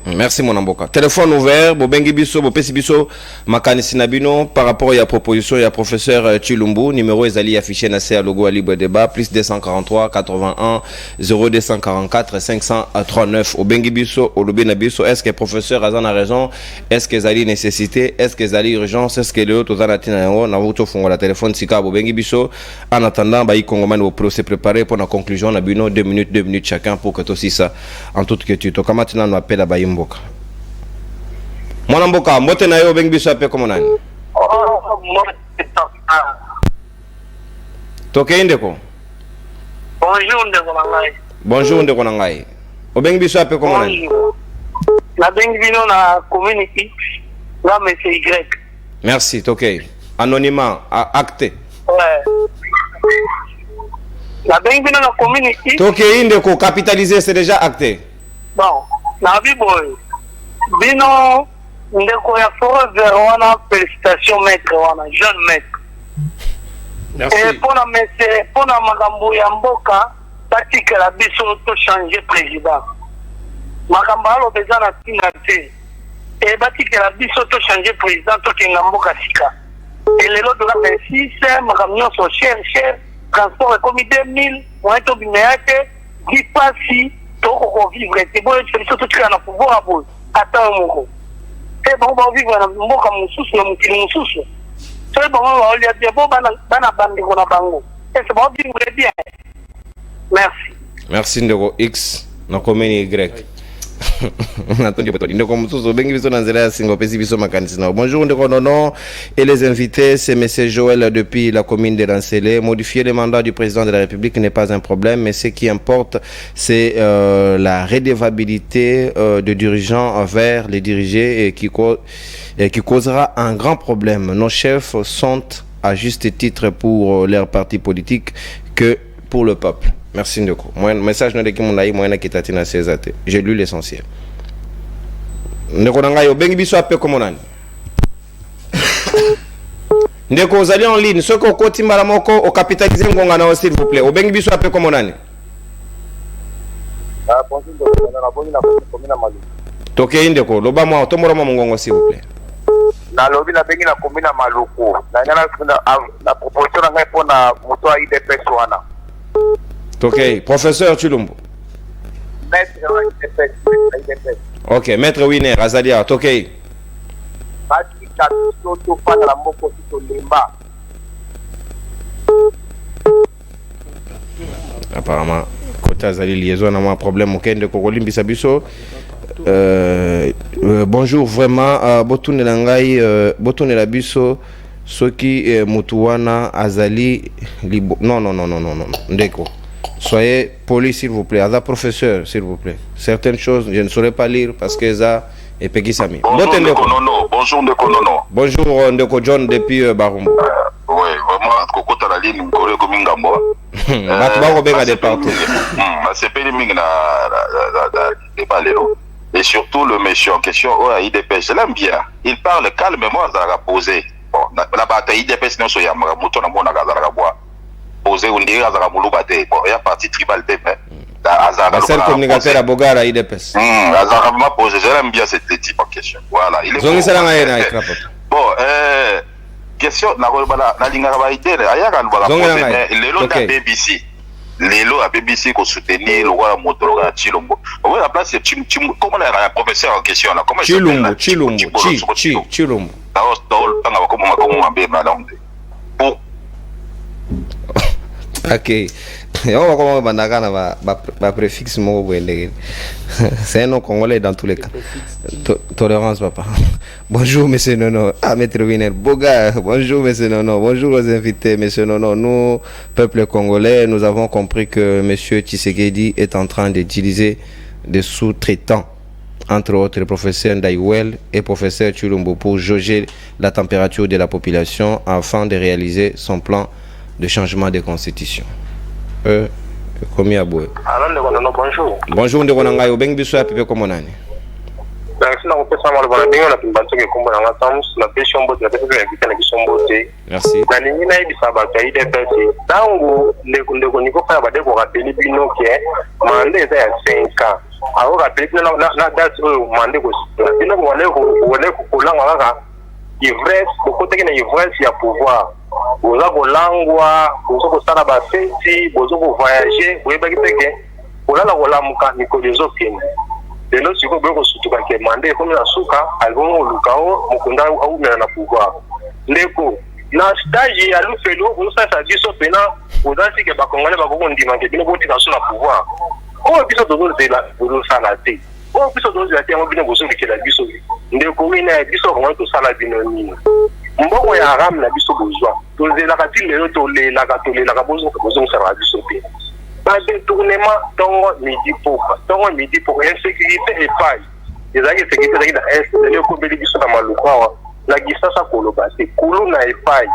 Merci mon amboka. Téléphone ouvert, bobengi biso, bopesi biso makanisi na bino par rapport à la proposition ya professeur Chilumbu, numéro ezali affiché na CA logo à libre débat plus 243 81 0244 539 obengi biso olobi na biso. Est-ce que professeur Azan a raison? Est-ce que ezali nécessité? Est-ce que ezali urgence? Est-ce que le autre ozanatina yango na vuto fongo la téléphone sika bobengi biso en attendant ba Kongomani au procès préparé pour la conclusion na bino 2 minutes chacun pour que tout ça en toute quiétude. To kamatina no appel à Bayimboka. Mon mboka, mbote na yo bengi biso ape komo nani? Toke indeko? Bonjour ndeko nangai. Bonjour ndeko nangai. O bengi biso ape komo nani? Na bengi bino na community la monsieur Y. Merci, toke. Anonymat, acté. Ouais. La bengi bino na community. Toke indeko capitalisé, c'est déjà acté. Bon, na biboy. Bino ndeko ya Forever wana félicitations maître wana jeune maître. Merci. Et pour la makambo ya mboka batikela biso to changer président. Makambo alo beza na tinga te. Et batikela biso to changer président to kenga mboka sika. Et lelo de la 26 makamyo so cher transport et comité 2000 moyen to bimeate dipasi to ko vivre te boyo biso to tika na pouvoir abo ata moko. Et bon ba vivre na mboka mususu na mukili mususu. C'est bon, on lui a dit, bon, bien. Merci. Merci Ndeko X, na komeni Y. Bonjour Ndeko Nono et les invités, c'est M. Joël depuis la commune de Rancelé. Modifier le mandat du président de la République n'est pas un problème, mais ce qui importe, c'est la redevabilité de dirigeants vers les dirigés et qui causera un grand problème. Nos chefs sont à juste titre pour leur parti politique que pour le peuple. Merci Ndeko. Message na Césate. J'ai lu l'essentiel. Ndeko nangayo bengi biso ape komo nani? Ndeko ozali en ligne, ce ko kotimba la moko o capitaliser ngonga na s'il vous plaît. O bengi biso ape komo nani? Bonjour Ndeko, na bongi na komina Maluku. Toke indeko, loba mwa tomora mwa ngongo s'il vous plaît. Na lobi na bengi na komina Maluku. Na nyana na proposition na ngai pona moto a IDPS wana. Ok, professeur Chilumbu. Maître IDPS. Ok, maître Winner, Azalia, ok. Apparemment, côté Azali liaison a un problème au Kende Kokolimbi Sabiso. Bonjour, vraiment, Botune Langai, Botune Labiso, Soki Mutuana Azali Libo. Non, Ndeko. Soyez poli s'il vous plaît, Aza professeur s'il vous plaît. Certaines choses je ne saurais pas lire parce que ça est Peggy Sami. Bonjour Ndeko Nono. Bonjour Ndeko Nono. Bonjour Ndeko John depuis Barumbo. Oui, vraiment kokota la ligne Ngore Komingambo. Batu ba robega de partout. C'est pas mingi na débat lelo. Et surtout le monsieur en question IDPS, je l'aime bien. Il parle calmement à la poser. Bon, la bataille IDPS non so ya muto na mona ga bois. Poser on dirait à la bon, il y a parti tribal mais seul communicateur à Bogara IDPS. Azara m'a posé, j'aime bien cette type en question. Voilà, il est bon. Question, la ligne à idée, BBC. Lelo à BBC qu'on soutenir le roi Motorola Chilombo. On va la place comment la professeur en question là, comment Chilombo. Ok. On va comment bandagana va préfixe mot c'est un nom congolais dans tous les cas. Tolérance papa. Bonjour monsieur Nono. Ah maître Winer Boga. Bonjour monsieur Nono. Bonjour aux invités monsieur Nono. Nous peuple congolais, nous avons compris que monsieur Tshisekedi est en train d'utiliser des sous-traitants, entre autres le professeur Ndaïwel et professeur Chilombo, pour jauger la température de la population afin de réaliser son plan de changement de constitution. Komi Aboué. Bonjour. Bonjour, ndeko na ngai obengi biso ya pepe komo nani? Merci na kopesa mala bana bingo na pimbanto ke kombo na ngatamus na pesho mbote na pesa ya biso mbote. Merci. Na ningi na ibisa ba ka IDPS. Tango ndeko niko fa ba deko rappeler bino ke mande eza ya 5 ans. Aho rappeler na date o mande ko bino ko wale ko langa kaka ivresse ko teke na ivresse ya pouvoir. Boza kolangwa, boza kosala ba feti, boza ko voyager, boyeba kiteke. Olala kolamuka mikolo ezokende. Lelo siko beko sutuka ke mande komi na suka, alibongo lukao mukunda au mena na pouvoir. Ndeko na stage ya lufelo osasa biso pena odasi ke bakongole bakoko ndima ke bino boti kaso na pouvoir. O biso tozozela bozosala te. O biso tozozela te ngo bino bozobikela biso. Ndeko wina biso kongo tosala bino nini. Mboko ya haram na biso bozwa. Tozelaka ti lelo tolelaka bozosala biso te. Pas détournement tongo midi pour insécurité et faille. Les amis sécurité dans est de l'okobeli biso na maluka la gisasa kolobate kulu na faille.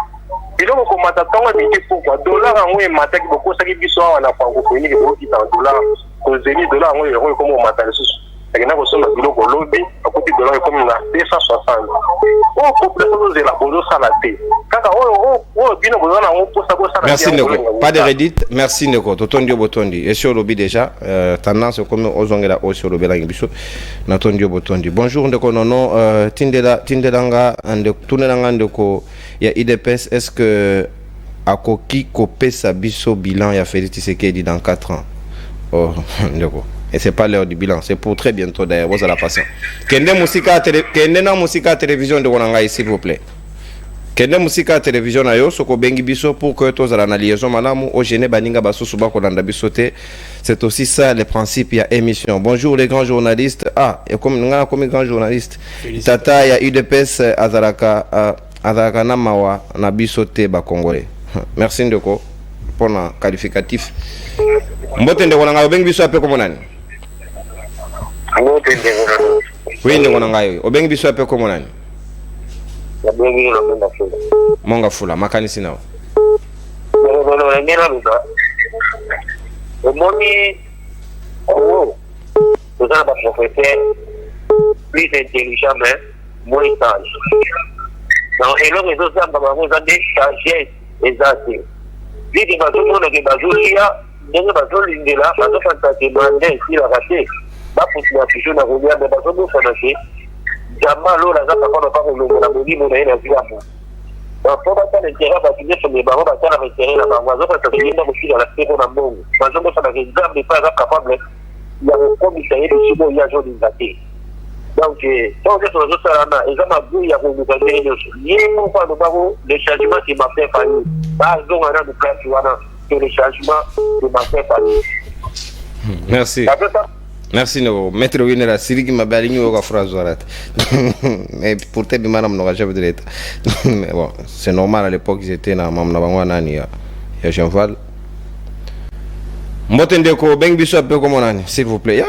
Biloko komata tongo midi pour dollar ngo mataki boko saki biso na francophonie ke boki ta dollar kozeli dollar ngo ero komo mata lesusu. Akina ko soma biloko lobi akoti dollar comme na 260. O couple de la bozo salate. Kaka o bino bozo na ngo posa ko salate. Merci Neko. Pas de redit. Merci Neko. Totondio botondi. Et sur lobby déjà tendance comme ozongela o sur lobby la ngibiso na tondio botondi. Bonjour Ndeko Nono tindelanga ande tunelanga ndeko ya IDPS, est-ce que akoki kopesa biso bilan ya Félix Tshisekedi dans 4 ans? Oh Ndeko. Et c'est pas l'heure du bilan, c'est pour très bientôt d'ailleurs, vous allez passer. Kende na musika télévision de Wanangai, s'il vous plaît. Kende musika télévision na yo, soko bengi biso pour que tous la liaison malamu, au gene baninga baso suba kolanda bisote. C'est aussi ça le principe, il y a émission. Bonjour les grands journalistes. Ah, et comme grand journaliste. Tata ya UDPS azaraka na mawa na bisote ba congolais. Merci Ndeko pour le qualificatif. Mbote Ndeko na bengi biso ape comme nani? Oui, Ndeko na ngai. Obengi biso ape comme nani? Monga fula makanisi nao. Omoni ozana ba professeur plus intelligent mais moins sage. Donc eloko ezosamba bango eza des sagesse ezate. Lidi bazomona ke bazolia ndenge bazolindela bazofanta ke mande esilaka te bapusina toujours na kolia me bazobosana te jama lola aza papa lopa kolongola molimo na ye na ziamu. Donc po batala intérêt bakize some bango batala intérêt na bango azofanta kolinda mosila na seko na mbongo bazobosana ke nzambe mpe aza capable ya kokomisa ye lisimo ye azolinga te. Donc tant que tozosala eza mabu ya koluka ndenge nyonso ye moko alobako le changement qui m'a fait faillir bazonga na place wana que le changement qui m'a fait faillir. Merci. Merci Neko. Maître Winera Siriki Mabalingi au phrase orate. Mais pour te bimana mnoga chef de l'État. Mais bon, c'est normal à l'époque ils étaient na mamna bangwa nani ya Jean-Val. Mbote Ndeko bengi biso ape comme nani s'il vous plaît.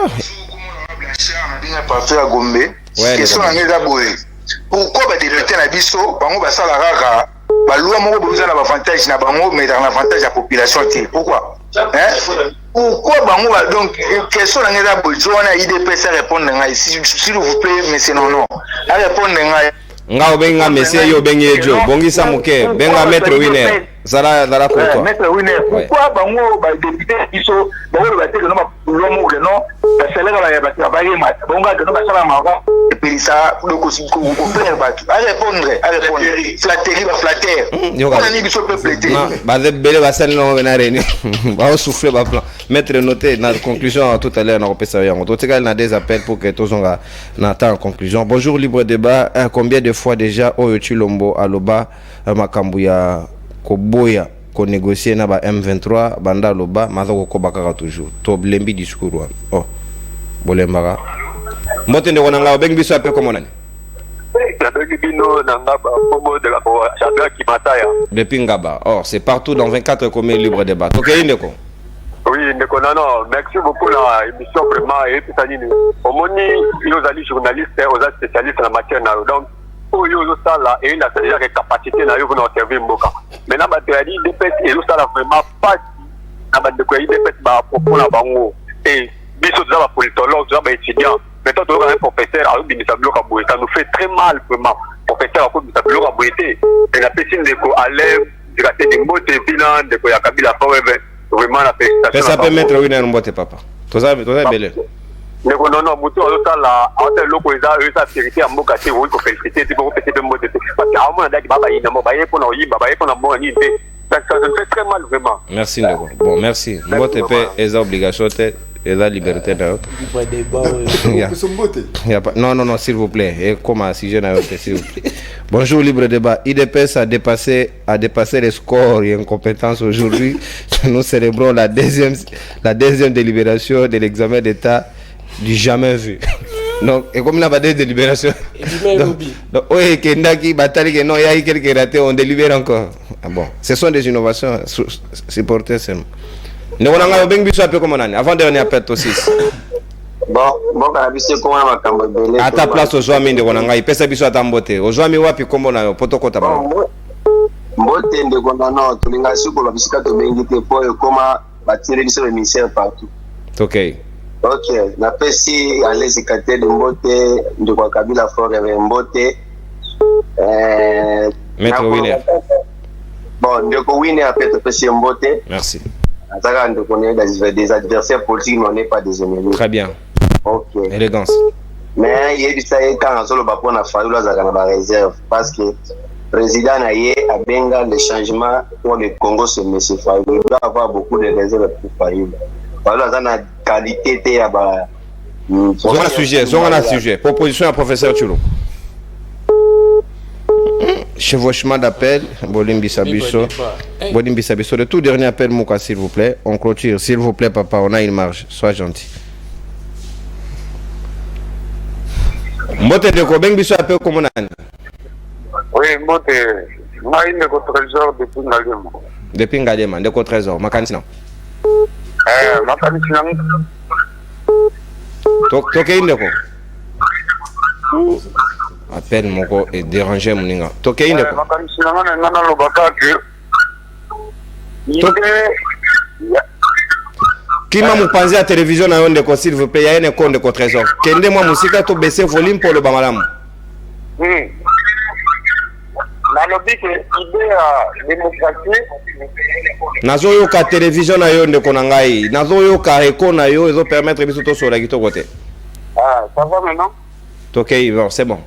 Parti à Gombe. Question ngeza boye. Pourquoi ba député na biso bango basala kaka ba loi moko boza na avantage na bango mais dans l'avantage la population ti. Pourquoi? Pourquoi bango donc question ngeza boye zo na IDPS répondre ngai s'il vous plaît mais c'est non. À répondre ngai nga obenga monsieur yo bengi ejo bongisa moke benga maître Winner zala koto maître Winner pourquoi bango ba député biso bango ba teke no ba lomo ke no ba seleka ba ya ba yema bongo ke no ba sala mako et puis ça le ko faire ba à répondre flatterie ba flatter on ani biso peuple té ba de bele ba sala no na reni ba souffler ba plan maître noté na conclusion tout à l'heure na repesa yango to teka na des appels pour que tozonga na ta en conclusion. Bonjour libre débat, combien de fois déjà Oyo Chilombo aloba makambu ya koboya ko négocier na ba M23 banda loba maza ko kobaka toujours to blembi discours wa oh bolembaka mbote ndeko nanga obengi biso ape komo nani bino nanga ba pomo de la champion qui mataya depuis Ngaba. Oh c'est partout dans 24 communes libre débat to ke ndeko. Oui, non, merci beaucoup la émission vraiment et puis ça dit omoni ils allient journalistes aux spécialistes en matière donc pour yo ça là et il a déjà des capacités na yo pour servir mboka maintenant ba tadi DPS et ça là vraiment pas na ba de quoi DPS ba pour na bango et biso za ba politologue za ba étudiant mais toi tu es un professeur à l'université bloc à Boé ça nous fait très mal vraiment professeur à l'université bloc à Boé et la piscine de ko aller gratter des mots de bilan de ko ya kabila forever vraiment la félicitations. Ça peut mettre Winner Mbote papa. Toza belé. Non, mutu ozota la hôtel loko eza eza sécurité à mboka te oui ko féliciter te ko péter Mbote parce que avant ndaki baba ina mo baye ko na oyimba baye ko na mo ni te. Ça me fait très mal vraiment. Merci Ndeko. Bon, merci. Mbote pe eza obligation te et la liberté là. Non, s'il vous plaît. Et comment si je n'ai s'il vous plaît. Bonjour libre débat. IDPS a dépassé les scores et incompétences aujourd'hui. Nous célébrons la deuxième délibération de l'examen d'état du jamais vu. Donc, et comme il n'y a pas de délibération, donc, oui, Kendaki, Batali, que non, il y a eu quelques ratés, on délibère encore. Ah bon, ce sont des innovations supportées seulement. Nous avons un peu plus comme on a. Avant dernier appel aussi. Bon, à ta place, aux Zoami de Ronanga, il peut s'habiller à Tambote. Aux Zoami, wapi, comme on a, Potokota. Mbote de Gondano, tu l'as su pour la visite de Bengite pour comment bâtir le ministère partout. Ok. Ok, na pesi à l'exécutif de Mbote, de Kabila Fort avec Mbote. Maître Winner. Bon, de Winner a fait pesi Mbote. Merci. De connaître des adversaires politiques, mais on n'est pas des ennemis. Très bien. Ok. Élégance. Mais il y a du ça quand on solo bapon a fallu la réserve parce que le président Naye a benga le changement pour le Congo se monsieur Fayou. Il doit avoir beaucoup de réserves pour Fayou. Voilà ça la qualité té à ba. Sujet. Proposition à professeur Tchoulo. Chevauchement d'appel, Bolimbi Sabiso. Le tout dernier appel, Mouka, s'il vous plaît. On clôture, s'il vous plaît, papa, on a une marge. Sois gentil. Mbote de Kobeng Biso appel comme on a. Oui, Mbote, moi, il me trésor depuis Ngalema. Depuis Ngalema, de quoi trésor, Makanisina. Makanisina. Toké Indeko. Appel moko et déranger moninga. Toké Indeko. Makanisina, nana lobaka que. Qui m'a pensé à la télévision à Yondeko, s'il vous plaît, il y a un compte de trésor. Kende moi musique to baisser volume pour le bamalam. La logique idée à démocratie. Nazo yo ka télévision na Yondeko nangai. Nazo yo ka eko na yo, ils ont permettre biso to sur la guitare côté. Ah, ça va maintenant? OK, bon, c'est bon.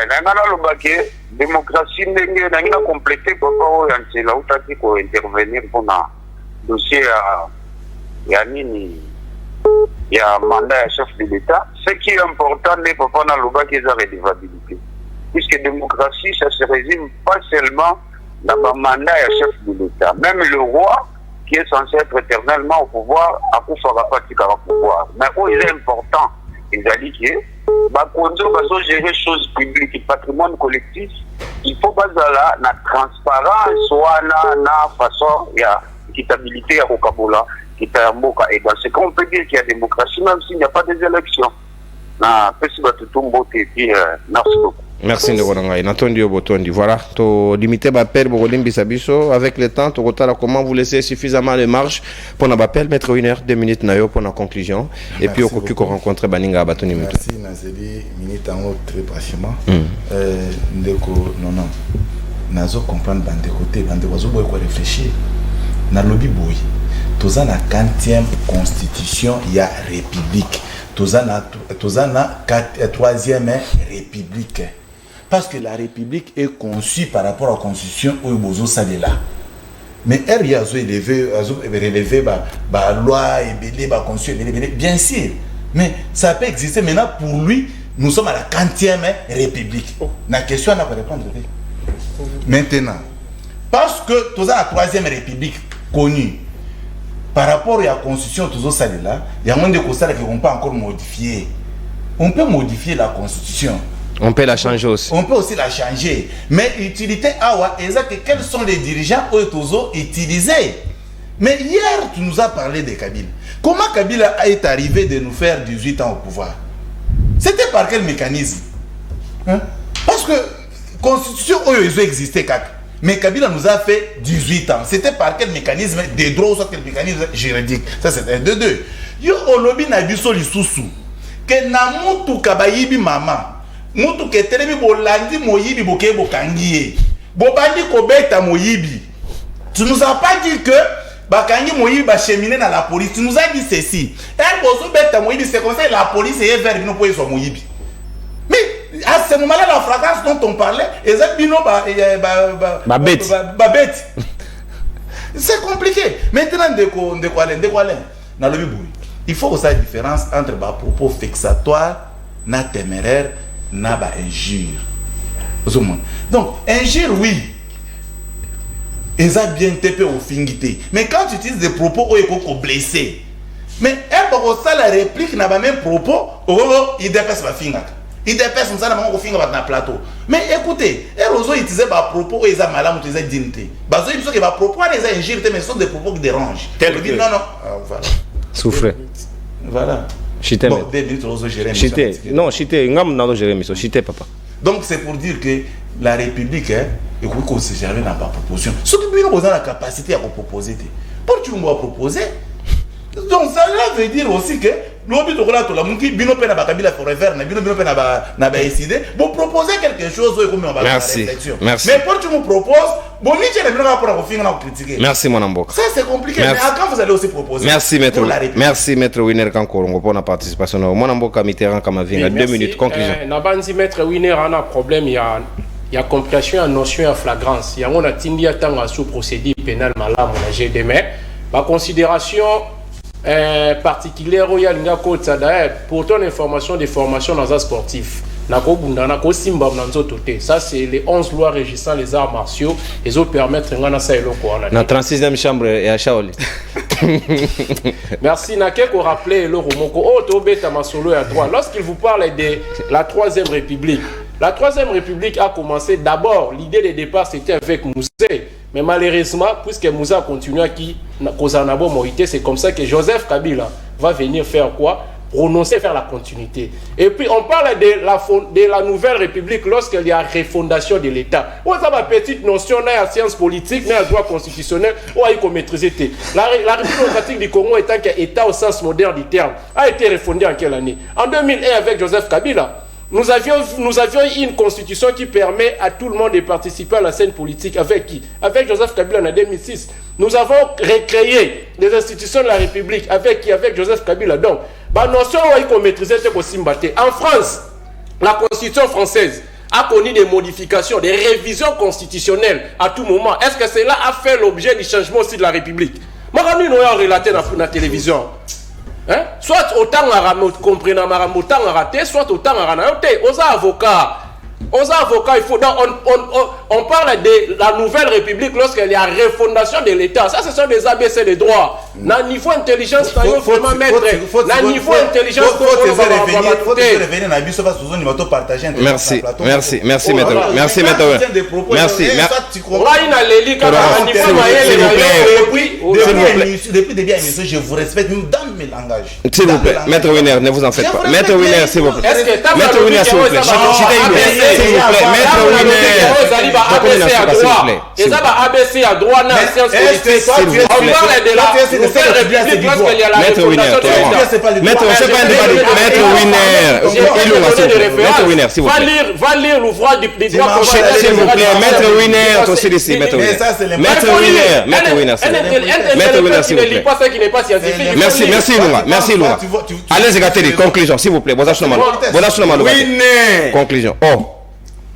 Nanga lobaki démocratie ndenge nanga compléter papa o yantela utaki ko intervenir pour na dossier ya nini ya mandat ya chef de l'État. Ce qui est important n'est pas na lobaki eza redevabilité. Puisque démocratie ça se résume pas seulement dans le mandat ya chef de l'État. Même le roi qui est censé être éternellement au pouvoir a koufara pas au pouvoir. Mais où il est important, il a dit que Bakonzo va gérer choses publiques, patrimoine collectif. Il faut pas là la transparence, soit na façon il y a équitabilité à Okabola, qui est à Moka. Et dans ce qu'on peut dire qu'il y a démocratie, même s'il n'y a pas des élections. Na pesi batutumbo te puis merci beaucoup. Merci Ndekonangai. Natondi Obotondi. Voilà. To limiter Bapel Bogolim Bisabiso. Avec le temps, to kotala comment vous laissez suffisamment de marge pour Nabapel mettre 1 heure, 2 minutes nayo pour la conclusion. Et puis au cocu qu'on rencontre Baninga Abatoni. Merci Nazeli. Minute en haut très pratiquement. Ndeko non. Nazo comprendre bande côté bande wazo boy quoi réfléchir. Na lobby boy. Toza na 40e constitution ya république. Toza na 3e république. Parce que la république est conçue par rapport à la constitution où Bozo Salela. Mais elle y a relevé la loi, la constitution, bien sûr. Mais ça peut exister maintenant pour lui. Nous sommes à la 40e république. La question n'a pas répondre. Maintenant, parce que Toza la 3e république connue par rapport à la constitution Tozo Salela, il y a moins de choses qu'on peut encore modifier. On peut modifier la constitution. On peut la changer aussi. On peut aussi la changer. Mais l'utilité, quels sont les dirigeants que Tozo utilisés? Mais hier, tu nous as parlé de Kabila. Comment Kabila est arrivé de nous faire 18 ans au pouvoir? C'était par quel mécanisme? Parce que la constitution existait. Mais Kabila nous a fait 18 ans. C'était par quel mécanisme des droits ou soit quel mécanisme juridique? Ça, c'est un de deux. Yo olobi na biso lisusu. Que na mutu kabayibi mama. Mutu ke telemi bolandi moyibi boke bokangiye. Bobandi kobeta moyibi. Tu nous as pas dit que bakangi moyibi ba cheminer dans la police. Tu nous as dit ceci. Elle bozo beta moyibi, c'est comme ça la police est vers nous pour y soit moyibi. Mais à ce moment-là, la flagrance dont on parlait, c'est compliqué. Maintenant, il faut que ça ait une différence entre les propos vexatoires, na téméraire, na injure. Donc, injure, oui. Ils ont bien tapé au fingité. Mais quand tu utilises des propos où il faut blesser, mais elle ça la réplique n'a pas même propos, il dépasse ma finga. Il dépasse comme ça dans le plateau. Mais écoutez, les réseaux utilisent des propos et ils ont mal utilisé dignité. Parce qu'ils disent que les propos les injures, mais ce sont des propos qui dérangent. Non, non. Voilà. Souffrez. Voilà. Chité. Bon, 2 minutes, réseau gérer. Chité. Non, chité. Ngam n'a pas géré, mais chité, papa. Donc c'est pour dire que la République, écoute, qu'on se servait dans la proposition. Ce qui nous besoin la capacité à proposer. Pour que tu nous proposer. Donc ça veut dire aussi que l'objet de la Tolamuki, Bino Pena Bakabila Forever, Bino Pena décidé, vous proposez quelque chose comme on va faire réflexion. Merci. Mais pour que tu nous proposes, bon, ni tu n'es pas pour critiquer. Merci mon amboka. Ça c'est compliqué. Merci. Mais quand vous allez aussi proposer. Merci maître. Merci maître Winner Kankorongo pour la participation. Mon amboka Mitterrand Kamavinga 2 minutes conclusion. Nabanzi maître Winner a un problème, il y a compréhension à notion à flagrance. Il y a on a tindi à temps sous procédure pénale malam on a GDM. Ma considération particulière royal ngakota d'ailleurs pour ton information des formations dans un sportif nako bunda nako simba nanzo toté ça c'est les 11 lois régissant les arts martiaux et autres permettre ngana ça eloko on a na 36e chambre et à Shaoli. Merci nake ko rappeler le romoko o to beta masolo ya droit lorsqu'il vous parle de la 3e république. La 3e république a commencé d'abord, l'idée de départ c'était avec Moussé, mais malheureusement, puisque Moussé a continué à Kozanabo Moïté, c'est comme ça que Joseph Kabila va venir faire quoi? Prononcer, faire la continuité. Et puis on parle de la nouvelle république lorsqu'il y a refondation de l'État. On a ma petite notion dans la science politique, dans le droit constitutionnel, on a eu maîtriser. La République démocratique du Congo étant qu'un État au sens moderne du terme, a été refondée en quelle année? En 2001 avec Joseph Kabila. Nous avions une constitution qui permet à tout le monde de participer à la scène politique. Avec qui? Avec Joseph Kabila en 2006. Nous avons recréé les institutions de la République. Avec qui? Avec Joseph Kabila. Donc, notion qu'on maîtrisait en France, la constitution française a connu des modifications, des révisions constitutionnelles à tout moment. Est-ce que cela a fait l'objet du changement aussi de la République? Moi, nous avons relaté dans la télévision. Hein? Soit autant à comprendre autant à rater, soit autant à rater. Aux avocats, il faut on parle de la nouvelle république lorsqu'il y a refondation de l'État. Ça, ce sont des ABC des droits. Na niveau intelligence, vraiment mettre. Na niveau intelligence, merci, merci maître. Merci maître. Merci. Depuis début émission, je vous respecte dans mes langages. S'il vous plaît, maître Winner, ne vous en faites pas. Maître Winner, s'il vous plaît. Maître Winner, s'il vous plaît. s'il vous plaît, maître Winner. ABC à droit. Et ça va ABC à droit dans la science politique. On parle de la nouvelle république lorsqu'il y a la refondation de l'État. Maître, c'est pas un débat. Maître Winner. Maître Winner, s'il vous plaît. Va lire l'ouvrage des droits constitutionnels. S'il vous plaît, Maître Winner, aussi ici, Maître Winner. Maître Winner, s'il vous plaît. Maître Winner, s'il vous plaît. Pas ça qui n'est pas scientifique. Merci Lunga. Merci Lunga. Allez, Gateli, conclusion, s'il vous plaît. Conclusion. Oh.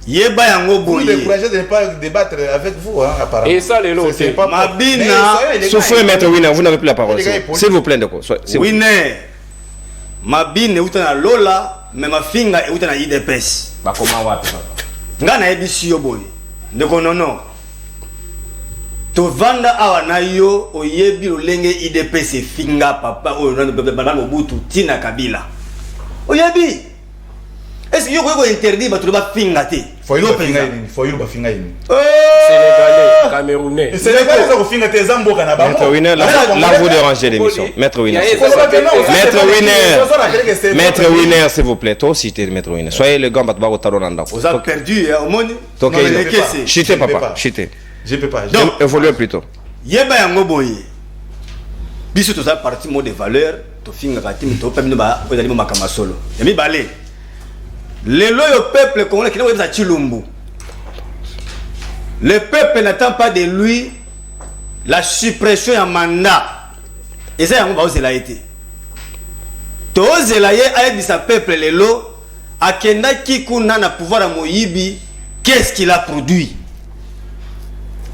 Yeba yango Vous boye. découragez de ne pas débattre avec vous, hein, apparemment. Et ça, les lots. C'est pas Mabina. Souffrez, Maître Winner, vous n'avez plus la parole. S'il vous plaît, d'accord. Winner. Mabine euta na Lola, mais ma finga euta na IDPS. Bah, comment va Nga na ebisi yo boye. Ndeko nono. To vanda awa na yo oyebi olenge IDPS finga papa oyo na Mobutu tina Kabila. Oyebi. Est-ce que vous interdit de finga te? Faut y ba finga ini. Sénégalais, Camerounais. Et Sénégalais ça finga te zambo kana ba. Maître Winner, là vous dérangez l'émission. Maître Winner. Maître Winner, s'il vous plaît. Toi aussi, Maître Winner. Soyez le gars, battre au talon en vous avez perdu au monde. Ok, chitez papa, chitez. Je peux pas. Donc, évoluez plutôt. Yeba yango boye. Biso to za parti mot de valeur, to finga kati to pemno ba ozali mo makama solo. Yami balé. Le loyal peuple congolais qui n'a pas de Chilumbu. Le peuple n'attend pas de lui la suppression d'un mandat. Et ça, on va oser la été. To oser la yé avec sa peuple le lo a kenda qui kuna na pouvoir à Moyibi, qu'est-ce qu'il a produit?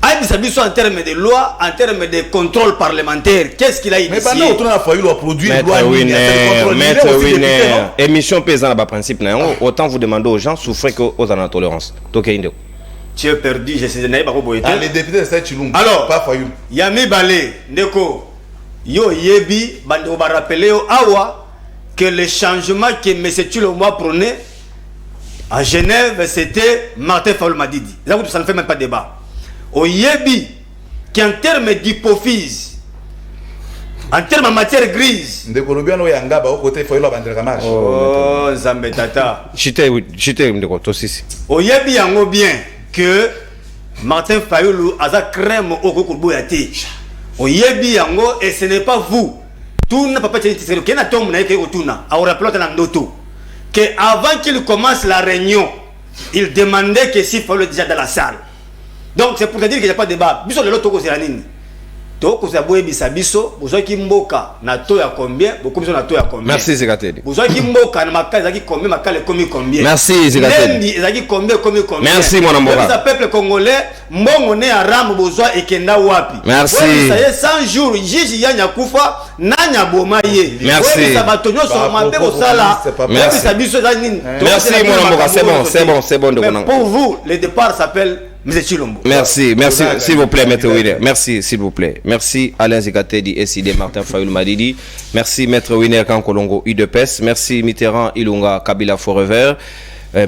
Avec sa biso en termes de loi, en termes de contrôle parlementaire, qu'est-ce qu'il a initié? Mais pendant qu'on a fallu produire Maître Winner, émission paysanne à principe, autant vous demandez aux gens souffrez qu'aux en tolérance. Tu es perdu, je sais pas comment les députés de Chilumbu. Alors, pas Fayou. Yami Balé, Neko, yo yebi, bande va rappeler au Awa que le changement que M. Chilombo prônait à Genève, c'était Martin Fayulu Madidi. Ça ne fait même pas débat. Au yebi, qu'en termes d'hypophyse, en termes de matière grise. Oh, Zambé Tata. Chité, aussi. Au yebi, yango bien que Martin Fayulu a sa crème au Kokoboyate. Au yebi, yango, et ce n'est pas vous. Tout n'a pas été dit. Qu'il y a un tombe qui est au Tuna, à Oraplote en Andoto. Que avant qu'il commence la réunion, il demandait que s'il fallait déjà dans la salle. Donc c'est pour te dire qu'il n'y a pas de débat. Biso le loto ko zeranini. To ko zaboye bisabiso, bozo ki mboka na to ya combien, beaucoup biso na to ya combien. Merci Zekateli. Bozo ki mboka na makali zaki combien, makali komi combien. Merci Zekateli. Lendi zaki combien. Merci mon amour. Le peuple congolais, mbongo ne aram bozo ekenda wapi. Merci. Ça y est 100 jours, jiji ya nyakufa nanya boma ye. Merci. Ça va tonyo sur mabe ko sala. Merci. Bisabiso zanini. Merci mon amour, c'est bon de vous. Pour vous, le départ s'appelle M. Chilombo. Merci, s'il vous plaît, Maître Winner. Merci, s'il vous plaît. Merci, Alain Zikatedi, SID, Martin Fayulu Madidi. Merci, Maître Winner, Kankolongo, UDPS. Merci, Mitterrand, Ilunga, Kabila Forever.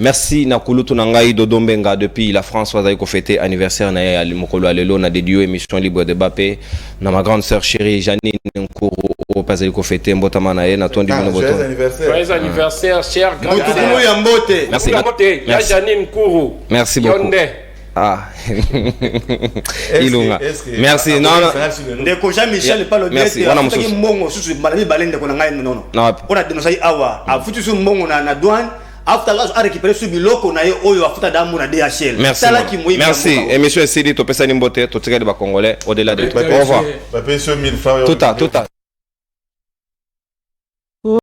Merci, Nakulutu Nangai, Dodombenga, depuis la France, vous avez fêté anniversaire, na Mokolo Alelo, na dédié émission libre de Bappé, na ma grande sœur chérie, Janine Nkuru, au pas de fêté, Mbotamanae, na ton divino boton. Joyeux anniversaire, cher grand Merci. Merci, Janine Nkuru. Merci beaucoup. Ah, Ilunga. Merci. Non. Ndeko Jean-Michel pas le merci. On a mon souci. Mbongo susu malami balende ko ngai non. On a dénoncé awa. A futu su mbongo na douane. After là a récupéré su biloko na ye oyo afuta damu na DHL. Merci. Merci. Et monsieur Sidi to pesa nimbote to tika de ba congolais au-delà de tout. Au revoir. Ba peso 1000 francs. Tout à